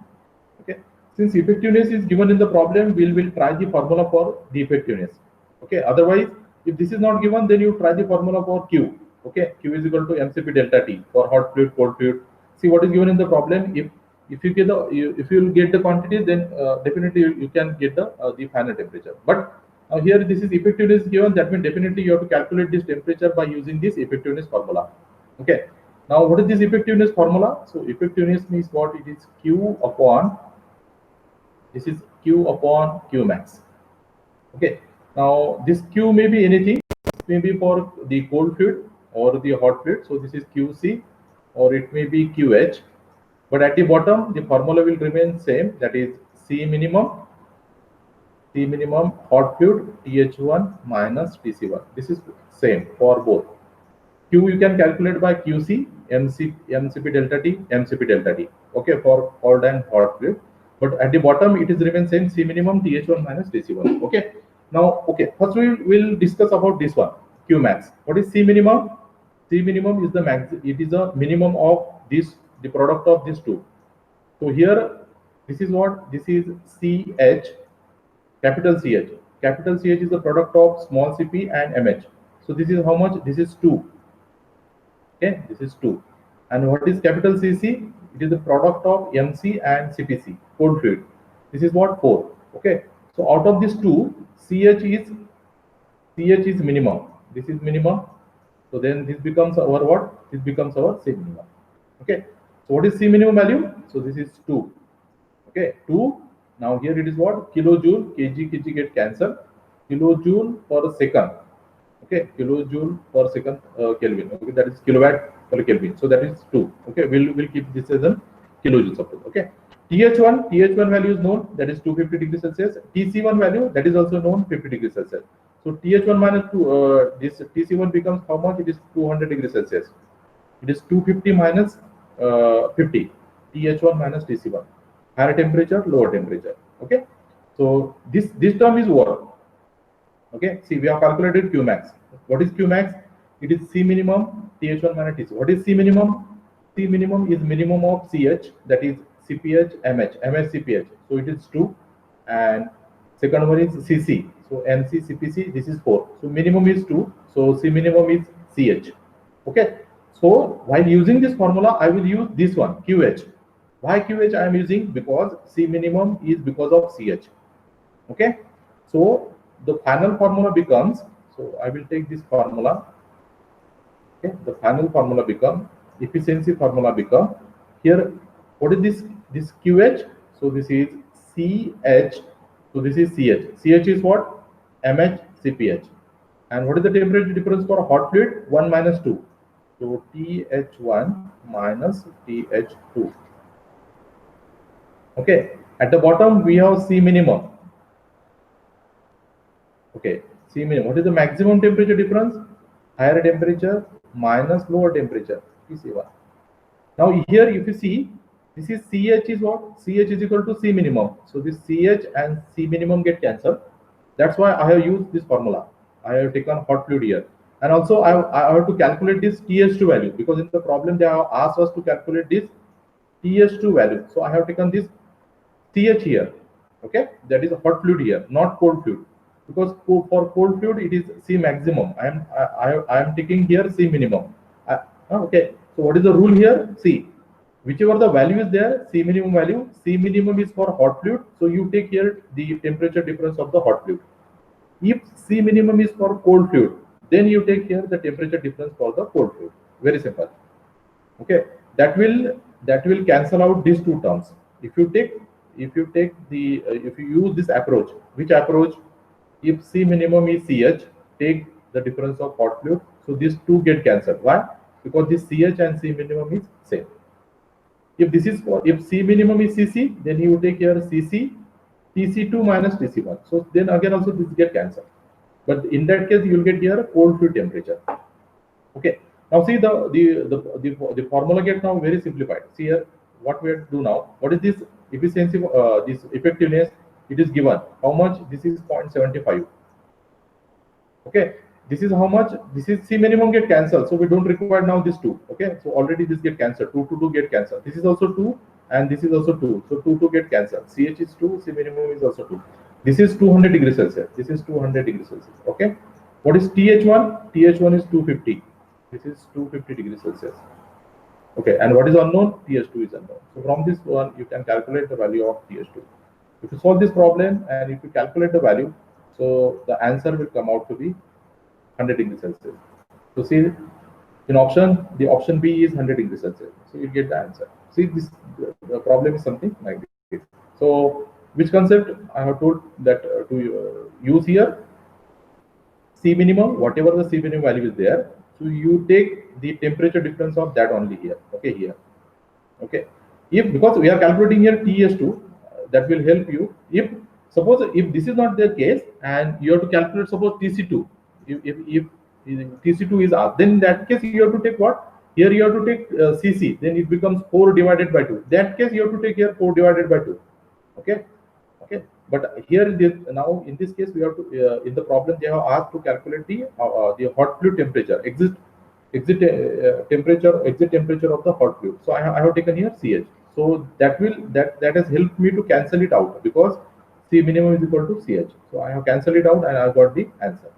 Okay. Since effectiveness is given in the problem, we will try the formula for the effectiveness. Okay. Otherwise, if this is not given, then you try the formula for Q. Okay. Q is equal to mCp delta T for hot fluid, cold fluid. See what is given in the problem. If you get if you will get the quantity, then definitely you can get the final temperature. But here this is effectiveness given. That means definitely you have to calculate this temperature by using this effectiveness formula. Okay. Now what is this effectiveness formula? So effectiveness means what? It is Q upon. This is Q upon Q max. Okay. Now this Q may be anything. It may be for the cold fluid or the hot fluid. So this is QC, or it may be QH. But at the bottom, the formula will remain same. That is C minimum hot fluid TH1 minus TC1. This is same for both. Q you can calculate by QC, mCp delta T, mCp delta T. Okay, for cold and hot fluid. But at the bottom, it is remain same C minimum TH1 minus TC1. Okay. Now, okay. First we will discuss about this one, Q max. What is C minimum? C minimum is the max. It is a minimum of this, the product of these two. So here, this is what? This is CH, capital CH. Capital CH is the product of small cp and mh. So this is how much? This is 2. Okay, this is 2. And what is capital CC? It is the product of MC and CPC, cold fluid. This is what? 4. Okay. So out of these two, CH is minimum. This is minimum. So then this becomes our what? This becomes our C minimum. Okay. So what is C minimum value? So this is 2. Okay, 2. Now here it is what? Kilojoule, kg get cancelled. Kilojoule per second. Okay, kilojoule per second Kelvin. Okay, that is kilowatt per Kelvin. So that is 2. Okay, we'll keep this as a kilojoule suppose. Okay. TH1 value is known, that is 250 degrees Celsius. TC1 value, that is also known, 50 degrees Celsius. So TH1 minus 2, this TC1 becomes how much? It is 200 degrees Celsius. It is 250 minus 50. TH1 minus TC1. Higher temperature, lower temperature. Okay. So this term is over. Okay. See, we have calculated Q max. What is Q max? It is C minimum TH1 minus TC. What is C minimum? C minimum is minimum of CH, that is CPH, MH CPH. So it is 2, and second one is CC. So MC CPC, this is 4. So minimum is 2. So C minimum is CH. Okay. So while using this formula, I will use this one, QH. Why QH I am using? Because C minimum is because of CH. Okay. So the final formula becomes, so I will take this formula. Okay. The final formula become, efficiency formula become, here, what is this QH? So this is CH. So this is CH. CH is what? MH CPH. And what is the temperature difference for a hot fluid? 1 minus 2. So TH1 minus TH2. Okay. At the bottom, we have C minimum. Okay. C minimum. What is the maximum temperature difference? Higher temperature minus lower temperature. PC1. Now here, if you see, this is CH is what? CH is equal to C minimum. So this CH and C minimum get cancelled. That's why I have used this formula. I have taken hot fluid here. And also I have to calculate this TH2 value, because in the problem they have asked us to calculate this TS2 value. So I have taken this CH here, okay, that is a hot fluid here, not cold fluid, because for cold fluid it is C maximum. I am taking here C minimum. Okay, so what is the rule here? C, whichever the value is there, C minimum value, C minimum is for hot fluid, so you take here the temperature difference of the hot fluid. If C minimum is for cold fluid, then you take here the temperature difference for the cold fluid. Very simple. Okay, that will cancel out these two terms. If you use this approach, which approach? If C minimum is CH, take the difference of hot fluid, so these two get cancelled. Why? Because this CH and C minimum is same. If C minimum is CC, then you take here CC, TC2 minus TC1. So then again also this get cancelled. But in that case, you will get here cold fluid temperature. Okay. Now see the formula get now very simplified. See here what we have to do now. What is this efficiency? This effectiveness. It is given. How much? This is 0.75. Okay. This is how much? This is C minimum get cancelled. So we don't require now this 2. Okay. So already this get cancelled. 2 to 2 get cancelled. This is also 2 and this is also 2. So 2 to get cancelled. CH is 2. C minimum is also 2. This is 200 degrees Celsius. This is 200 degrees Celsius. Okay. What is TH1? TH1 is 250. This is 250 degrees Celsius. Okay, and what is unknown? TH2 is unknown. So from this one, you can calculate the value of TH2. If you solve this problem and if you calculate the value, so the answer will come out to be 100 degrees Celsius. So see, in option, the option B is 100 degrees Celsius. So you get the answer. See, this the problem is something like this. So which concept I have told that to use here? C minimum, whatever the C minimum value is there. So you take the temperature difference of that only here. Okay, here. Okay. If because we are calculating here TS2, that will help you. If suppose if this is not the case and you have to calculate suppose TC2. If TC2 is asked, then in that case you have to take what? Here you have to take CC. Then it becomes 4 divided by 2. That case you have to take here 4 divided by 2. Okay. Okay. But here now in this case we have to in the problem they have asked to calculate the hot fluid temperature, exit temperature of the hot fluid. So I have taken here CH. So that has helped me to cancel it out because C minimum is equal to CH. So I have cancelled it out and I got the answer.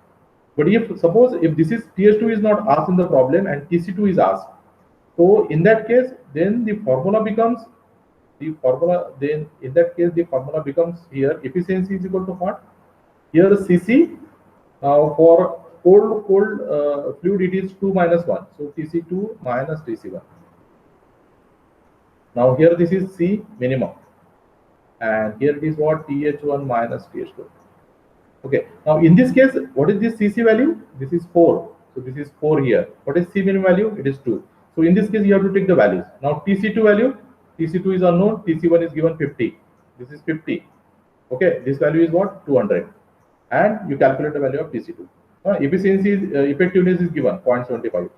But if suppose if this is TS2 is not asked in the problem and TC2 is asked, so in that case then the formula becomes then in that case the formula becomes here efficiency is equal to what? Here CC for cold fluid it is 2 minus 1. So TC2 minus TC1. Now here this is C minimum and here it is what? TH1 minus TH2. Okay. Now in this case, what is this CC value? This is 4. So this is 4 here. What is C minimum value? It is 2. So in this case, you have to take the values. Now TC2 value, TC2 is unknown, TC1 is given 50. This is 50. Okay, this value is what? 200. And you calculate the value of TC2. Efficiency effectiveness is given 0.75.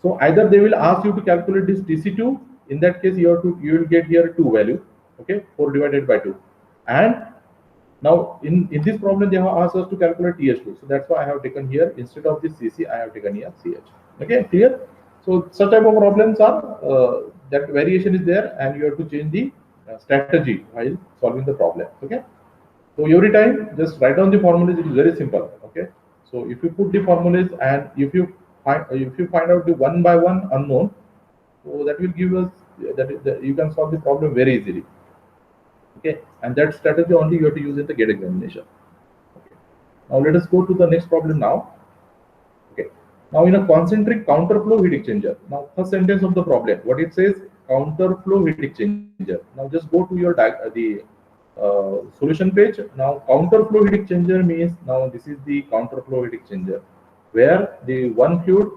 So either they will ask you to calculate this TC2. In that case, you will get here 2 value. Okay, 4 divided by 2. And now in this problem they have asked us to calculate TH2. So that's why I have taken here instead of this CC, I have taken here CH. Okay, clear? So such type of problems are that variation is there and you have to change the strategy while solving the problem. Okay. So every time just write down the formulas. It is very simple. Okay. So if you put the formulas and if you find out the one by one unknown, so that will give us that you can solve the problem very easily. Okay, and that strategy only you have to use in the GATE examination. Okay. Now let us go to the next problem now. Okay. Now in a concentric counterflow heat exchanger. Now first sentence of the problem, what it says, counterflow heat exchanger. Now just go to your solution page. Now counterflow heat exchanger means now this is the counterflow heat exchanger where the one fluid,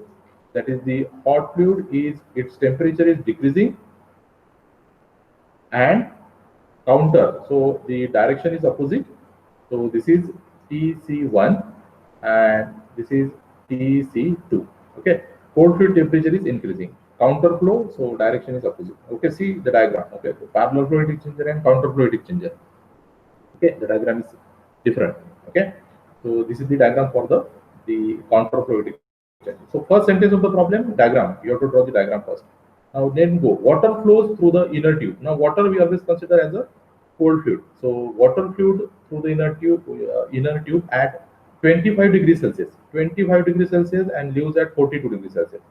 that is the hot fluid, is its temperature is decreasing and counter, so the direction is opposite. So this is TC1 and this is TC2. Okay, cold fluid temperature is increasing, counter flow, so direction is opposite. Okay, see the diagram. Okay, so parallel flow heat exchanger and counter flow heat exchanger. Okay, the diagram is different. Okay, so this is the diagram for the counter flow heat exchanger. So first sentence of the problem, diagram, you have to draw the diagram first. Now then go. Water flows through the inner tube. Now water we always consider as a cold fluid. So water fluid through the inner tube at 25 degrees Celsius. 25 degrees Celsius and leaves at 42 degrees Celsius.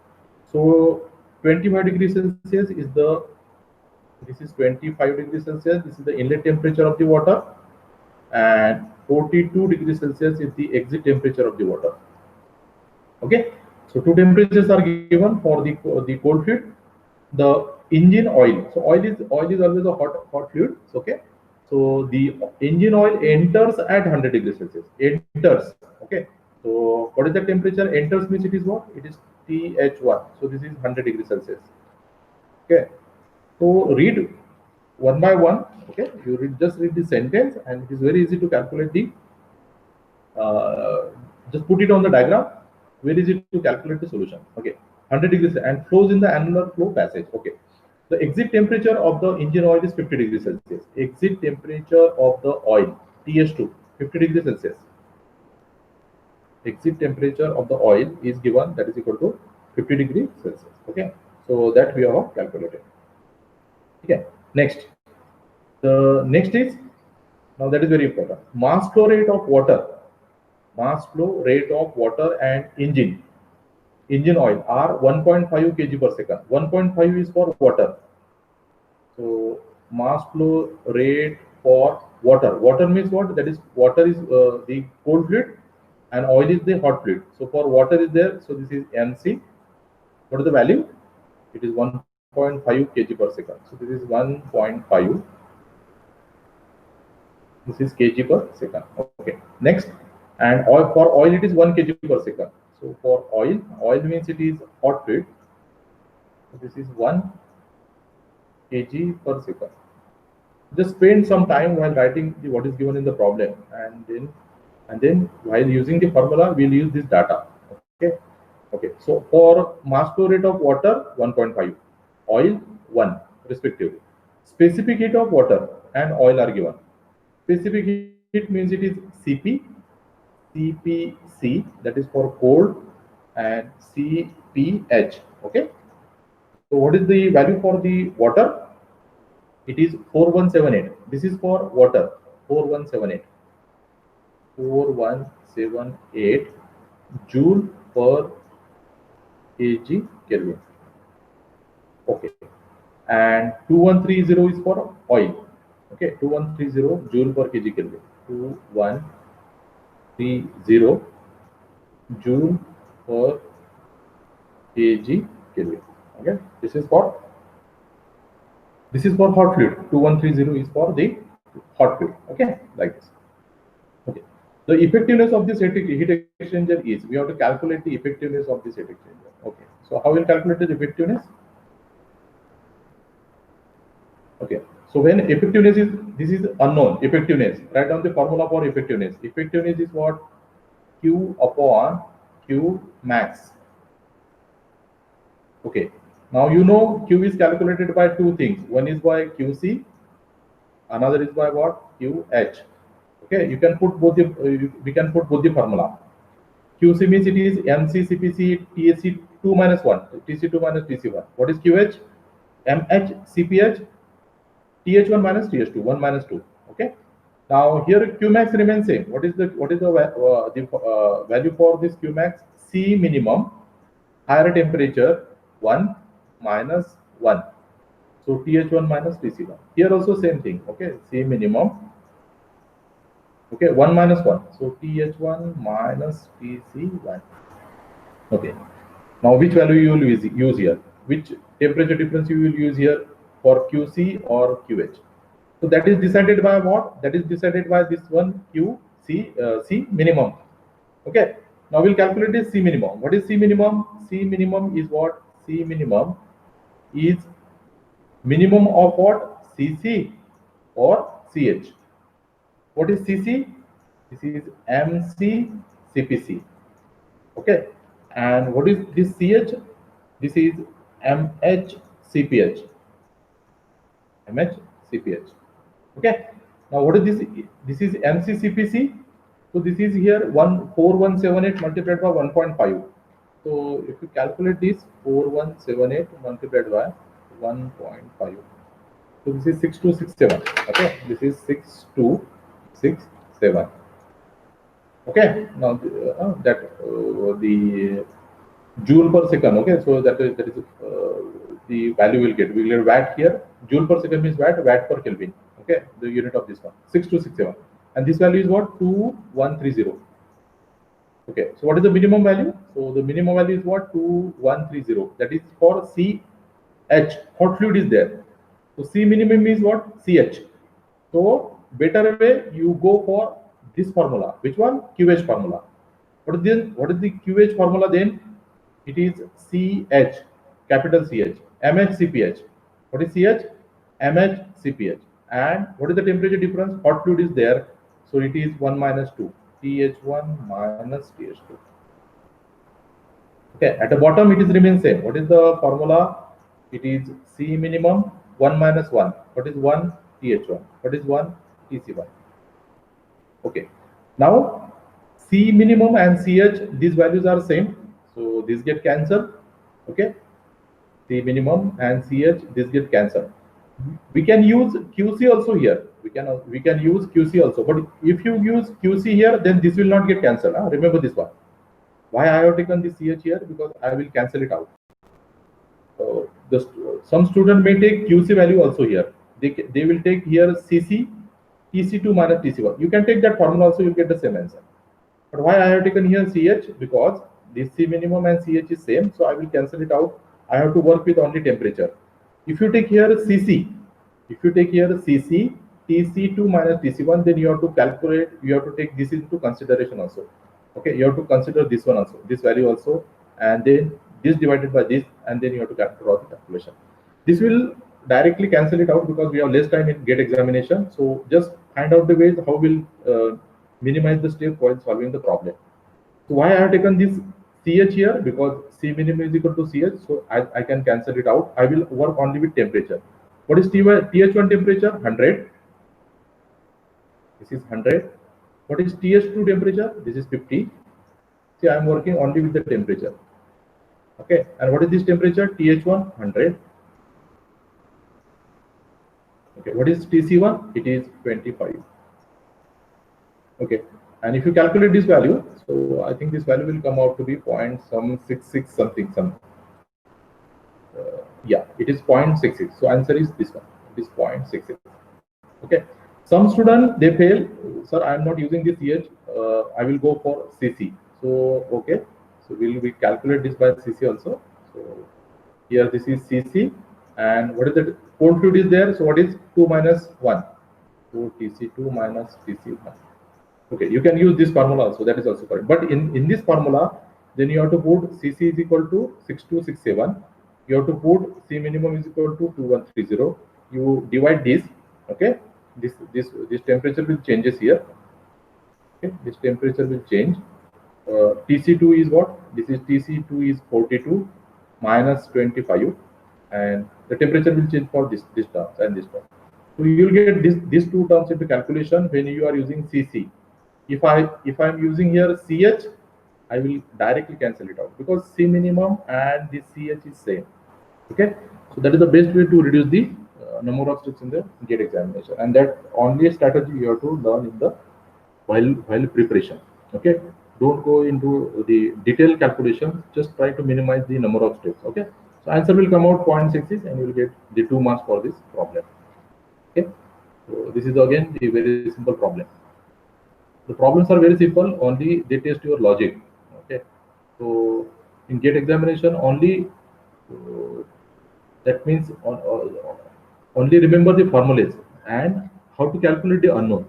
So 25 degrees Celsius is the, this is 25 degrees Celsius. This is the inlet temperature of the water, and 42 degrees Celsius is the exit temperature of the water. Okay, so two temperatures are given for the cold fluid. The engine oil. So oil is always a hot fluid. Okay, so the engine oil enters at 100 degrees Celsius. Enters. Okay, so what is the temperature? Enters means it is what? It is TH1. So this is 100 degrees Celsius. Okay, so read one by one. Okay, you just read the sentence, and it is very easy to calculate the. Just put it on the diagram. Very easy to calculate the solution. Okay, 100 degrees and flows in the annular flow passage. Okay, the exit temperature of the engine oil is 50 degrees Celsius. Exit temperature of the oil TH2 50 degrees Celsius. Exit temperature of the oil is given, that is equal to 50 degrees Celsius. Okay, so that we have calculated. Okay, next. The next is, now that is very important, mass flow rate of water. Mass flow rate of water and engine oil are 1.5 kg per second. 1.5 is for water. So mass flow rate for water. Water means what? That is, water is the cold fluid and oil is the hot fluid. So for water is there. So this is mc. What is the value? It is 1.5 kg per second. So this is 1.5. This is kg per second. Okay. Next, and oil, for oil it is 1 kg per second. So for oil means it is hot fluid. So this is 1 kg per second. Just spend some time while writing what is given in the problem, and then while using the formula we'll use this data. Okay, so for mass flow rate of water 1.5, oil 1 respectively. Specific heat of water and oil are given. Specific heat means it is Cp, Cpc, that is for cold, and Cph. Okay, so what is the value for the water? It is 4178. This is for water, 4178. 4178 joule per kg Kelvin. Okay, and 2130 is for oil. Okay, 2130 joule per kg Kelvin. 2130 joule per kg Kelvin. Okay, this is for hot fluid. 2130 is for the hot fluid. Okay, like this. Okay, the effectiveness of this heat exchanger is, we have to calculate the effectiveness of this heat exchanger. Okay, so how will calculate the effectiveness? Okay, so when effectiveness is, this is unknown effectiveness, write down the formula for effectiveness. Effectiveness is what? Q upon Q max. Okay, now you know Q is calculated by two things. One is by QC, another is by what? QH. Okay, you can put both the we can put both the formula. QC means it is MC CPC TSC 2 minus 1, TC2 minus TC1. What is QH? MH CPH TH1 minus TH2, 1 minus 2. Okay. Now here Qmax remains same. What is the value for this Qmax? C minimum, higher temperature 1 minus 1. So TH1 minus TC1. Here also same thing. Okay, C minimum. Okay, 1 minus 1. So TH1 minus TC1. Okay. Now which value you will use here? Which temperature difference you will use here for QC or QH? So that is decided by what? That is decided by this one QC C minimum. Okay. Now we'll calculate this C minimum. What is C minimum? C minimum is what? C minimum is minimum of what? CC or CH. What is CC? This is MC CPC. Okay. And what is this CH? This is MH CPH. MH CPH. Okay. Now what is this? This is MC CPC. So this is here 4178 multiplied by 1.5. So if you calculate this, 4178 multiplied by 1.5. So this is 6267. Okay, this is 6267. Okay, now the joule per second. Okay, so that is the value we'll get. We'll get watt here. Joule per second means watt. Watt per Kelvin. Okay, the unit of this one 6267, and this value is what 2130. Okay, so what is the minimum value? So the minimum value is what 2130. That is for CH. Hot fluid is there. So C minimum is what CH. So better way you go for this formula. Which one? QH formula. What is this? What is the QH formula then? It is CH, capital CH, MHCpH. What is CH? MHCpH. And what is the temperature difference? Hot fluid is there. So it is 1 minus 2. TH1 minus TH2. Okay, at the bottom it is remains same. What is the formula? It is C minimum 1 minus 1. What is 1? TH1. What is 1? TC1. Okay. Now C minimum and CH, these values are same. So these get cancelled. Okay. C minimum and CH, this get cancelled. We can use QC also here. We can use QC also. But if you use QC here, then this will not get cancelled. Huh? Remember this one. Why I have taken this CH here? Because I will cancel it out. Some student may take QC value also here. They will take here CC, TC2 minus TC1. You can take that formula also, you'll get the same answer. But why I have taken here CH? Because this C minimum and CH is same, so I will cancel it out. I have to work with only temperature. If you take here CC, TC2 minus TC1, then you have to calculate, you have to take this into consideration also. Okay, you have to consider this one also, this value also, and then this divided by this, and then you have to draw the calculation. This will directly cancel it out because we have less time in GATE examination. So just find out the ways how we'll minimize the step while solving the problem. So why I have taken this CH here? Because C minimum is equal to CH, so I can cancel it out. I will work only with temperature. What is TH1 temperature? 100. This is 100. What is TH2 temperature? This is 50. See, I am working only with the temperature. Okay, and what is this temperature? TH1 100. Okay, what is TC1? It is 25. Okay, and if you calculate this value, so I think this value will come out to be 0.66 something. Yeah, it is 0.66. So answer is this one. It is 0.66. Okay. Some student they fail. Sir, I am not using this CH. I will go for CC. So okay. So we calculate this by CC also. So here this is CC, and what is the cold fluid is there? So what is 2 minus 1? So TC2 minus TC1. Okay, you can use this formula also. That is also correct. But in this formula, then you have to put CC is equal to 6267. You have to put C minimum is equal to 2130. You divide this. Okay, this temperature will changes here. Okay, this temperature will change. TC2 is what? This is TC2 is 42 minus 25, and the temperature will change for this terms and this term. So you will get these two terms into calculation when you are using CC. If I am using here CH, I will directly cancel it out because C minimum and the CH is same. Okay, so that is the best way to reduce the number of steps in the GATE examination, and that only a strategy you have to learn in the while preparation. Okay, don't go into the detailed calculation. Just try to minimize the number of steps. Okay, so answer will come out 0.66, and you will get the 2 marks for this problem. Okay, so this is again the very simple problem. The problems are very simple. Only they test your logic. Okay, so in GATE examination only. That means only remember the formulas and how to calculate the unknown.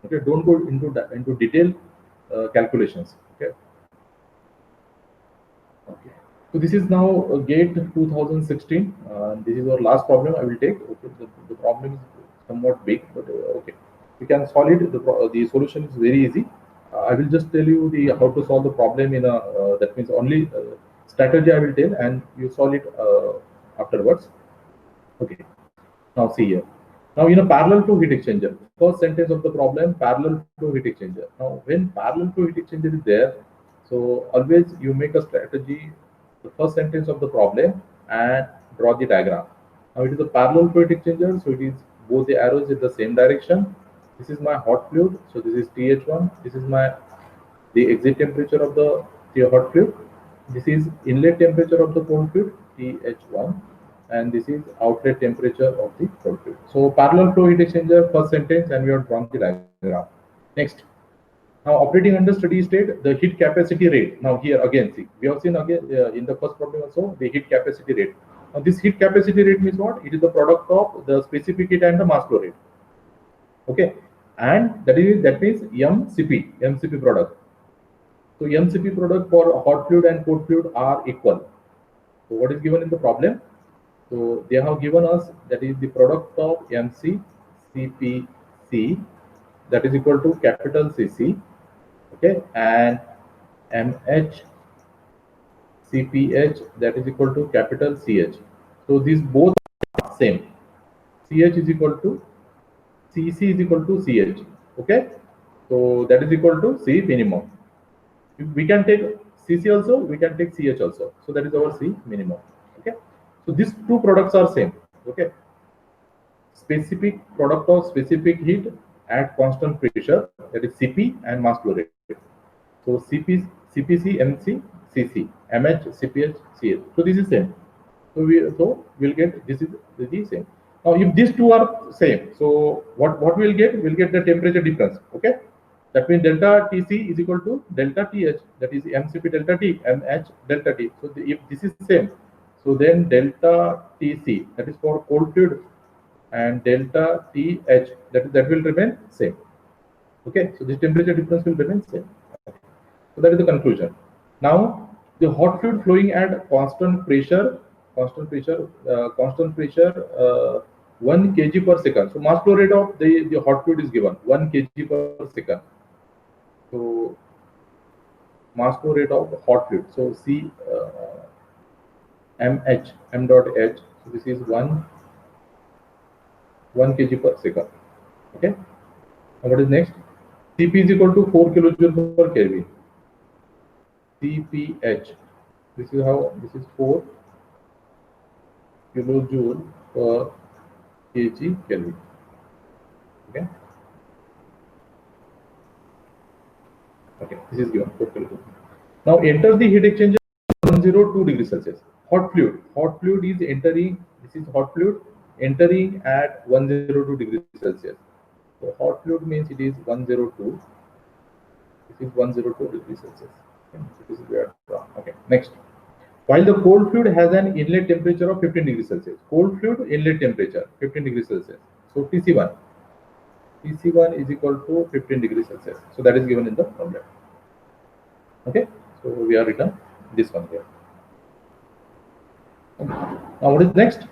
Okay, don't go into detailed calculations. Okay. Okay. So this is now GATE 2016. This is our last problem I will take. Okay, the problem is somewhat big, but okay, we can solve it. The solution is very easy. I will just tell you the how to solve the problem in a that means only strategy I will tell, and you solve it afterwards. Okay, now see here. Now in a parallel to heat exchanger, first sentence of the problem, parallel to heat exchanger. Now when parallel to heat exchanger is there, so always you make a strategy, the first sentence of the problem, and draw the diagram. Now it is a parallel fluid exchanger, so it is both the arrows in the same direction. This is my hot fluid, so this is TH1. This is my the exit temperature of the hot fluid. This is inlet temperature of the cold fluid, TH1, and this is outlet temperature of the cold fluid. So parallel flow heat exchanger, first sentence, and we have drawn the diagram. Next. Now operating under steady state, the heat capacity rate. Now here again, see, we have seen again in the first problem also the heat capacity rate. Now this heat capacity rate means what? It is the product of the specific heat and the mass flow rate. Okay, and that means MCP product. So MCP product for hot fluid and cold fluid are equal. So what is given in the problem? So they have given us that is the product of MC CPC, that is equal to capital CC, okay, and MH CPH, that is equal to capital CH. So these both are same. CH is equal to CC is equal to CH. Okay, so that is equal to C minimum. We can take CC also, we can take CH also. So that is our C minimum. Okay, so these two products are same. Okay, specific product of specific heat at constant pressure, that is CP, and mass flow rate. So CPC, MC, CC, MH, CPH, CH. So this is same. So we'll get this is the same. Now if these two are same, so what we'll get? We'll get the temperature difference. Okay, that means delta TC is equal to delta TH, that is MCP delta T, MH delta T. So if this is same, so then delta TC, that is for cold fluid, and delta TH, that will remain same. Okay, so this temperature difference will remain same. So that is the conclusion. Now the hot fluid flowing at constant pressure, 1 kg per second. So mass flow rate of the hot fluid is given 1 kg per second. So mass flow rate of hot fluid. So C MH M dot H. So this is 1 kg per second. Okay. Now what is next? Cp is equal to 4 kilojoule per Kelvin. CPH. This is how, this is 4 kilojoule per kg Kelvin. Okay. Okay, this is given 4 kilojoule. Now enter the heat exchanger 102 degrees Celsius. Hot fluid is entering. This is hot fluid entering at 102 degrees Celsius. So hot fluid means it is 102. This is 102 degrees Celsius. Okay, so this is where. Okay, next. While the cold fluid has an inlet temperature of 15 degrees Celsius. Cold fluid inlet temperature 15 degrees Celsius. So TC1 is equal to 15 degrees Celsius. So that is given in the problem. Okay, so we are written this one here. Okay. Now what is next?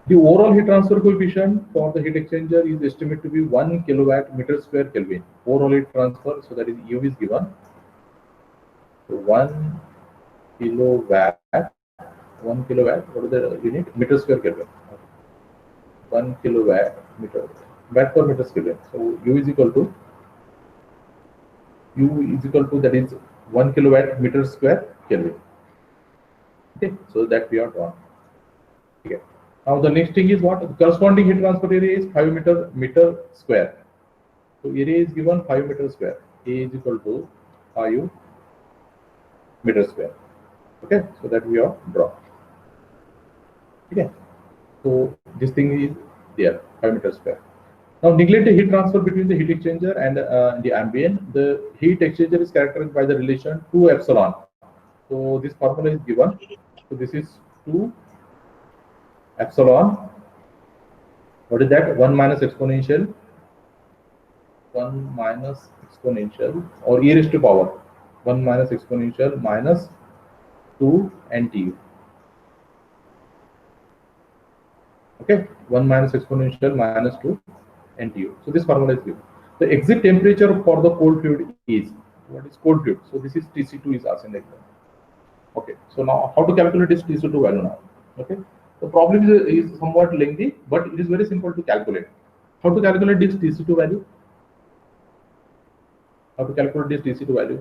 The overall heat transfer coefficient for the heat exchanger is estimated to be 1 kilowatt meter square Kelvin. Overall heat transfer, so that is U is given. So 1 kilowatt, what is the unit? Meter square Kelvin. 1 kilowatt meter, watt per meter Kelvin. So U is equal to that is 1 kilowatt meter square Kelvin. Okay, so that we are drawn. Okay. Now the next thing is what? The corresponding heat transfer area is 5 meter square. So area is given 5 meter square. A is equal to 5 meter square. Okay, so that we are drawn. Okay, so this thing is there, 5 meter square. Now neglect the heat transfer between the heat exchanger and the ambient. The heat exchanger is characterized by the relation 2 epsilon. So this formula is given. So this is 2 epsilon. What is that? 1 minus exponential or e raised to power 1 minus exponential minus 2 NTU. Okay, 1 minus exponential minus 2 NTU. So this formula is given. The exit temperature for the cold fluid is, what is cold fluid? So this is TC2 is asked in the exam. Okay, so now how to calculate this TC2 value now? Okay, the problem is somewhat lengthy, but it is very simple to calculate. How to calculate this TC2 value?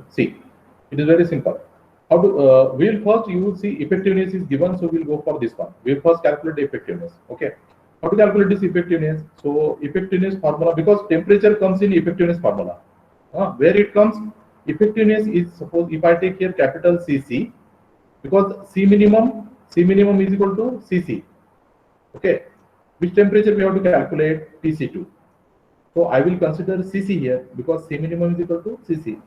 See, it is very simple. how to we'll first, you will see effectiveness is given, so we'll go for this one. We'll first calculate the effectiveness. Okay, how to calculate this effectiveness? So effectiveness formula, because temperature comes in effectiveness formula. Where it comes, effectiveness is, suppose if I take here capital CC, because C minimum is equal to CC. Okay, which temperature we have to calculate? TC2. So I will consider CC here, because C minimum is equal to CC.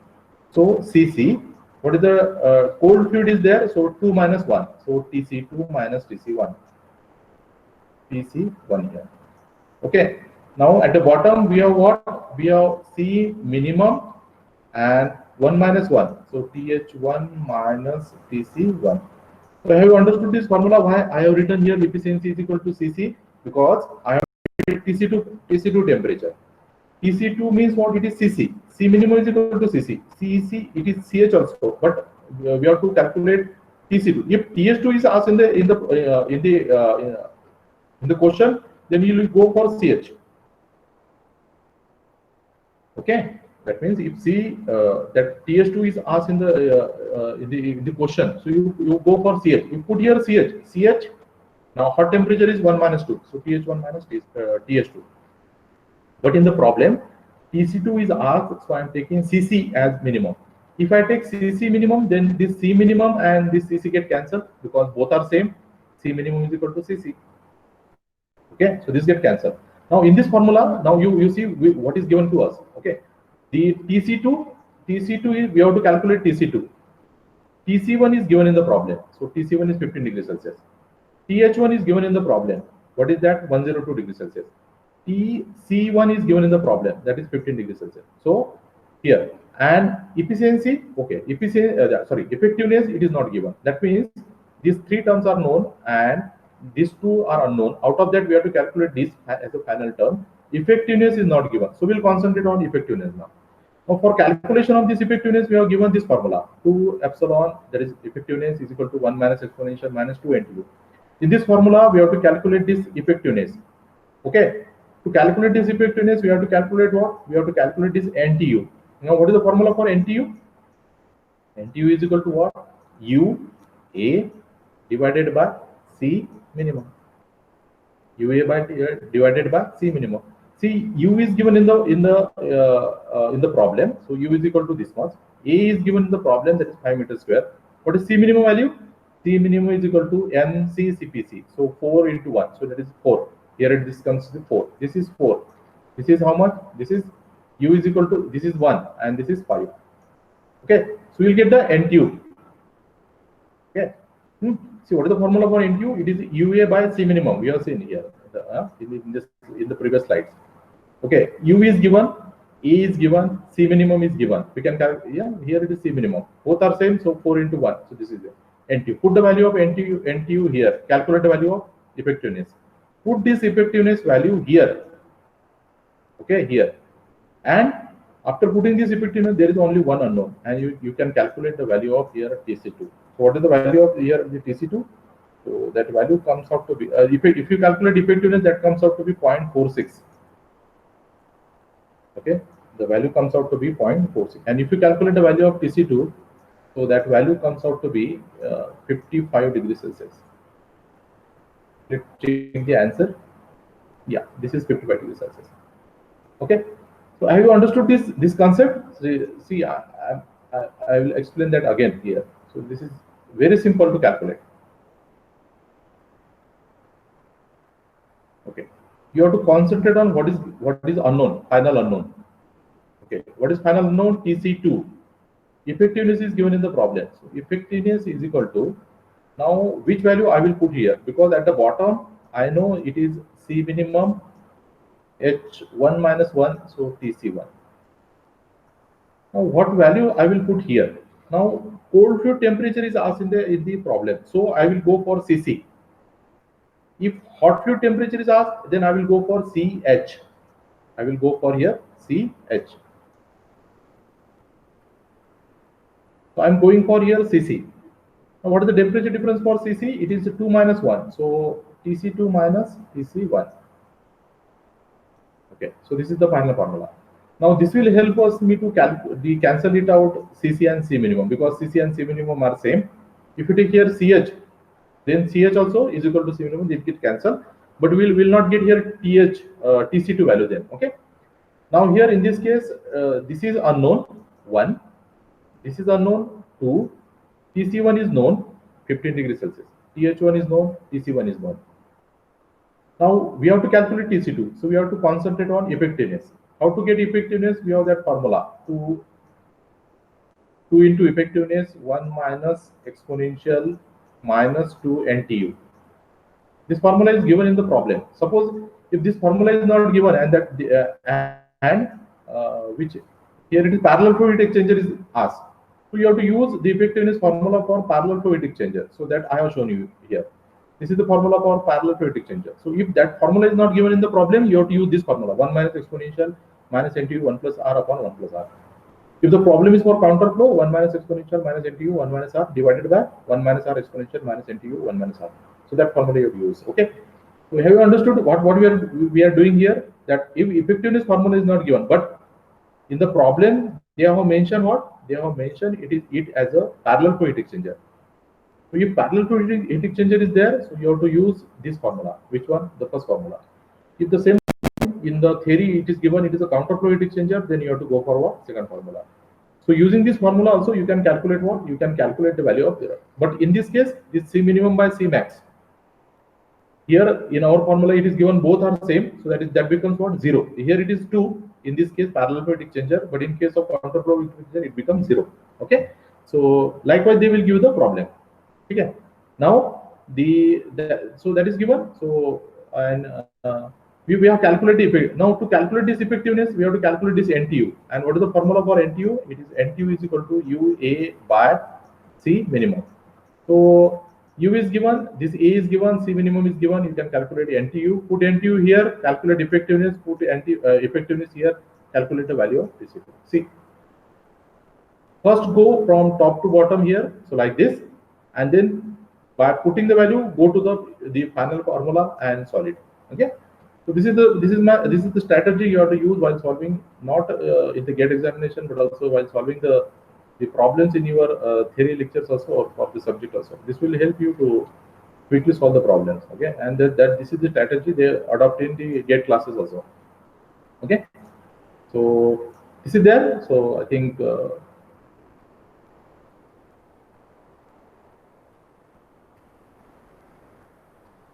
So CC, what is the cold fluid is there? So 2 minus 1. So TC2 minus TC1. TC1 here. Okay. Now at the bottom we have what? We have C minimum and 1 minus 1. So TH1 minus TC1. So have you understood this formula? Why I have written here efficiency is equal to CC? Because I have TC2 temperature. TC2 means what? It is CC. C minimum is equal to CC. CC, it is CH also, but we have to calculate TC2. If TH2 is asked in the question, then you will go for CH. Okay, that means if that TH2 is asked in the question, so you go for CH. You put here CH. Now hot temperature is 1 minus 2, so TH1 minus TH2. But in the problem, TC2 is asked, so I am taking CC as minimum. If I take CC minimum, then this C minimum and this CC get cancelled, because both are same. C minimum is equal to CC. Okay, so this get cancelled. Now in this formula, now you see what is given to us. Okay, the TC2 is, we have to calculate TC2. TC1 is given in the problem, so TC1 is 15 degrees Celsius. TH1 is given in the problem. What is that? 102 degrees Celsius. TC1 is given in the problem, that is 15 degrees Celsius. So here, and efficiency, okay, effectiveness, it is not given. That means these three terms are known and these two are unknown. Out of that, we have to calculate this as a final term. Effectiveness is not given, so we'll concentrate on effectiveness now. Now for calculation of this effectiveness, we have given this formula: 2 epsilon, that is effectiveness, is equal to 1 minus exponential minus 2 NTU. In this formula, we have to calculate this effectiveness. Okay. To calculate this effectiveness, we have to calculate what? We have to calculate this NTU. Now, what is the formula for NTU? NTU is equal to what? UA divided by C minimum. UA divided by C minimum. See, U is given in the problem, so U is equal to this much. A is given in the problem, that is 5 meters square. What is C minimum value? C minimum is equal to MCCPC. So 4 into 1, so that is 4. Here this comes to 4. This is 4. This is how much? This is U is equal to, this is 1 and this is 5. Okay, so we'll get the NTU. Okay. See, what is the formula for NTU? It is UA by C minimum. We have seen here in the previous slides. Okay, U is given, A is given, C minimum is given. We can calculate, yeah, here it is C minimum. Both are same, so 4 into 1. So this is it. NTU. Put the value of NTU here. Calculate the value of effectiveness. Put this effectiveness value here. Okay, here. And after putting this effectiveness, there is only one unknown, and you can calculate the value of here TC2. So what is the value of here the TC2? So that value comes out to be, if you calculate effectiveness, that comes out to be 0.46. Okay, the value comes out to be 0.46. And if you calculate the value of TC2, so that value comes out to be 55 degrees Celsius. Let's check the answer. Yeah, this is 55 degrees Celsius. Okay, so have you understood this concept? See, I will explain that again here. So this is very simple to calculate. Okay, you have to concentrate on what is unknown, final unknown. Okay, what is final unknown? TC2. Effectiveness is given in the problem. So effectiveness is equal to, now which value I will put here, because at the bottom I know it is C minimum H1 minus 1, so TC1. Now what value I will put here? Now cold fluid temperature is asked in the problem, so I will go for CC. If hot fluid temperature is asked, then I will go for CH. I will go for here CH. So I'm going for here CC. Now what is the temperature difference for CC? It is 2 minus 1. So TC2 minus TC1. Okay, so this is the final formula. Now this will help us me to cancel it out CC and C minimum, because CC and C minimum are same. If you take here CH, then CH also is equal to C minimum, it get cancelled, but we will not get here TH TC2 value then. Okay. Now here in this case, this is unknown 1, this is unknown 2, TC1 is known 15 degrees Celsius, TH1 is known, TC1 is known. Now we have to calculate TC2, so we have to concentrate on effectiveness. How to get effectiveness? We have that formula, 2 into effectiveness 1 minus exponential minus 2 NTU. This formula is given in the problem. Suppose if this formula is not given and which here it is parallel flow heat exchanger is asked, so you have to use the effectiveness formula for parallel flow heat exchanger. So that I have shown you here. This is the formula for parallel flow heat exchanger. So if that formula is not given in the problem, you have to use this formula, 1 minus exponential minus NTU 1 plus R upon 1 plus R. If the problem is for counter flow, 1 minus exponential minus NTU 1 minus R divided by 1 minus R exponential minus NTU 1 minus R. So that formula you have to use. Okay. So have you understood what we are doing here? That if effectiveness formula is not given, but in the problem they have mentioned what? They have mentioned it as a parallel flow heat exchanger. So if parallel flow heat exchanger is there, so you have to use this formula. Which one? The first formula. If the same in the theory it is given, it is a counter flow heat exchanger, then you have to go for what? Second formula. So using this formula also you can calculate what? You can calculate the value of the. But in this case, this C minimum by C max. Here in our formula it is given both are same, so that becomes what? 0. Here it is 2. In this case parallel flow heat exchanger, but in case of counter flow heat exchanger it becomes 0. Okay. So likewise they will give the problem. Okay. Now so that is given. So and we have calculated effect. Now to calculate this effectiveness, we have to calculate this NTU. And what is the formula for NTU? It is NTU is equal to UA by C minimum. So U is given, this A is given, C minimum is given. You can calculate NTU. Put NTU here, calculate effectiveness. Put effectiveness here, calculate the value of this. See, first go from top to bottom here. So like this, and then by putting the value, go to the final formula and solve it. Okay. So this is the strategy you have to use while solving, not in the GATE examination, but also while solving the problems in your theory lectures also, or for the subject also. This will help you to quickly solve the problems. Okay, and this is the strategy they adopt in the GATE classes also. Okay, so this is there. So I think.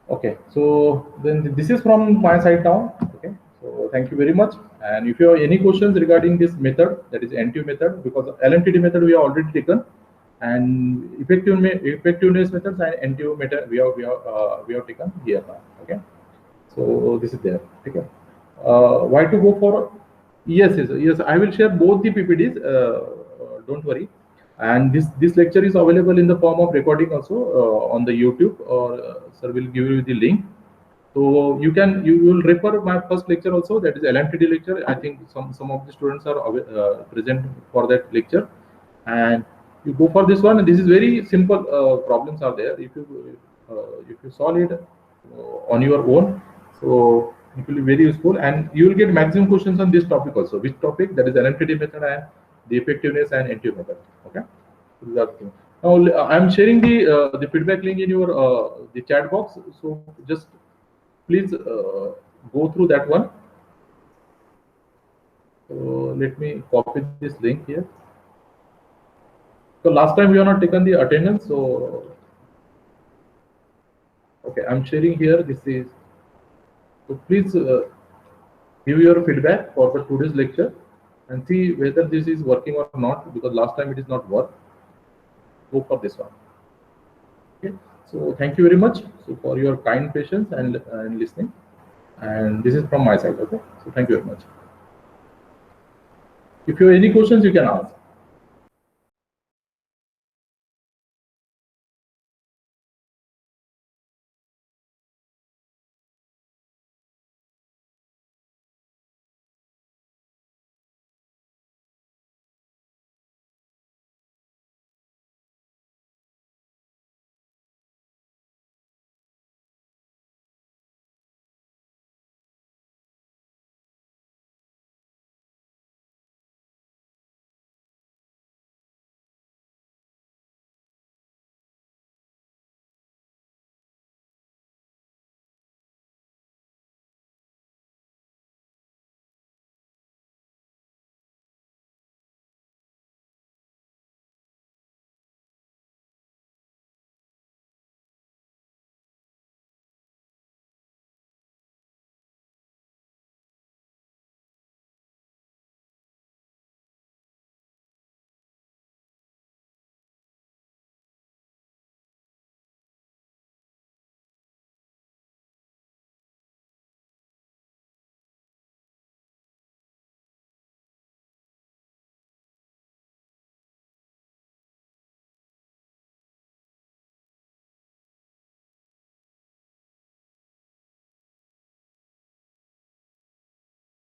Okay, so then this is from my side now. Okay, so thank you very much. And if you have any questions regarding this method, that is NTU method, because LMTD method we have already taken, and effectiveness methods and NTU method we have taken here now. Okay, so this is there. Okay, why to go for? Yes. I will share both the PPTs. Don't worry. And this lecture is available in the form of recording also on the YouTube, or sir will give you the link. So you will refer my first lecture also, that is LMTD lecture. I think some of the students are present for that lecture, and you go for this one. And this is very simple problems are there. If you solve it on your own, so it will be very useful, and you will get maximum questions on this topic also. Which topic? That is LMTD method and the effectiveness and NTU method. Okay. Now I'm sharing the feedback link in your the chat box. So just please go through that one. So let me copy this link here. So last time we have not taken the attendance. So okay, I'm sharing here. This is, so please give your feedback for the today's lecture and see whether this is working or not, because last time it is not work. Go for this one. Okay, so thank you very much for your kind patience and listening, and this is from my side. Okay, so thank you very much. If you have any questions, you can ask.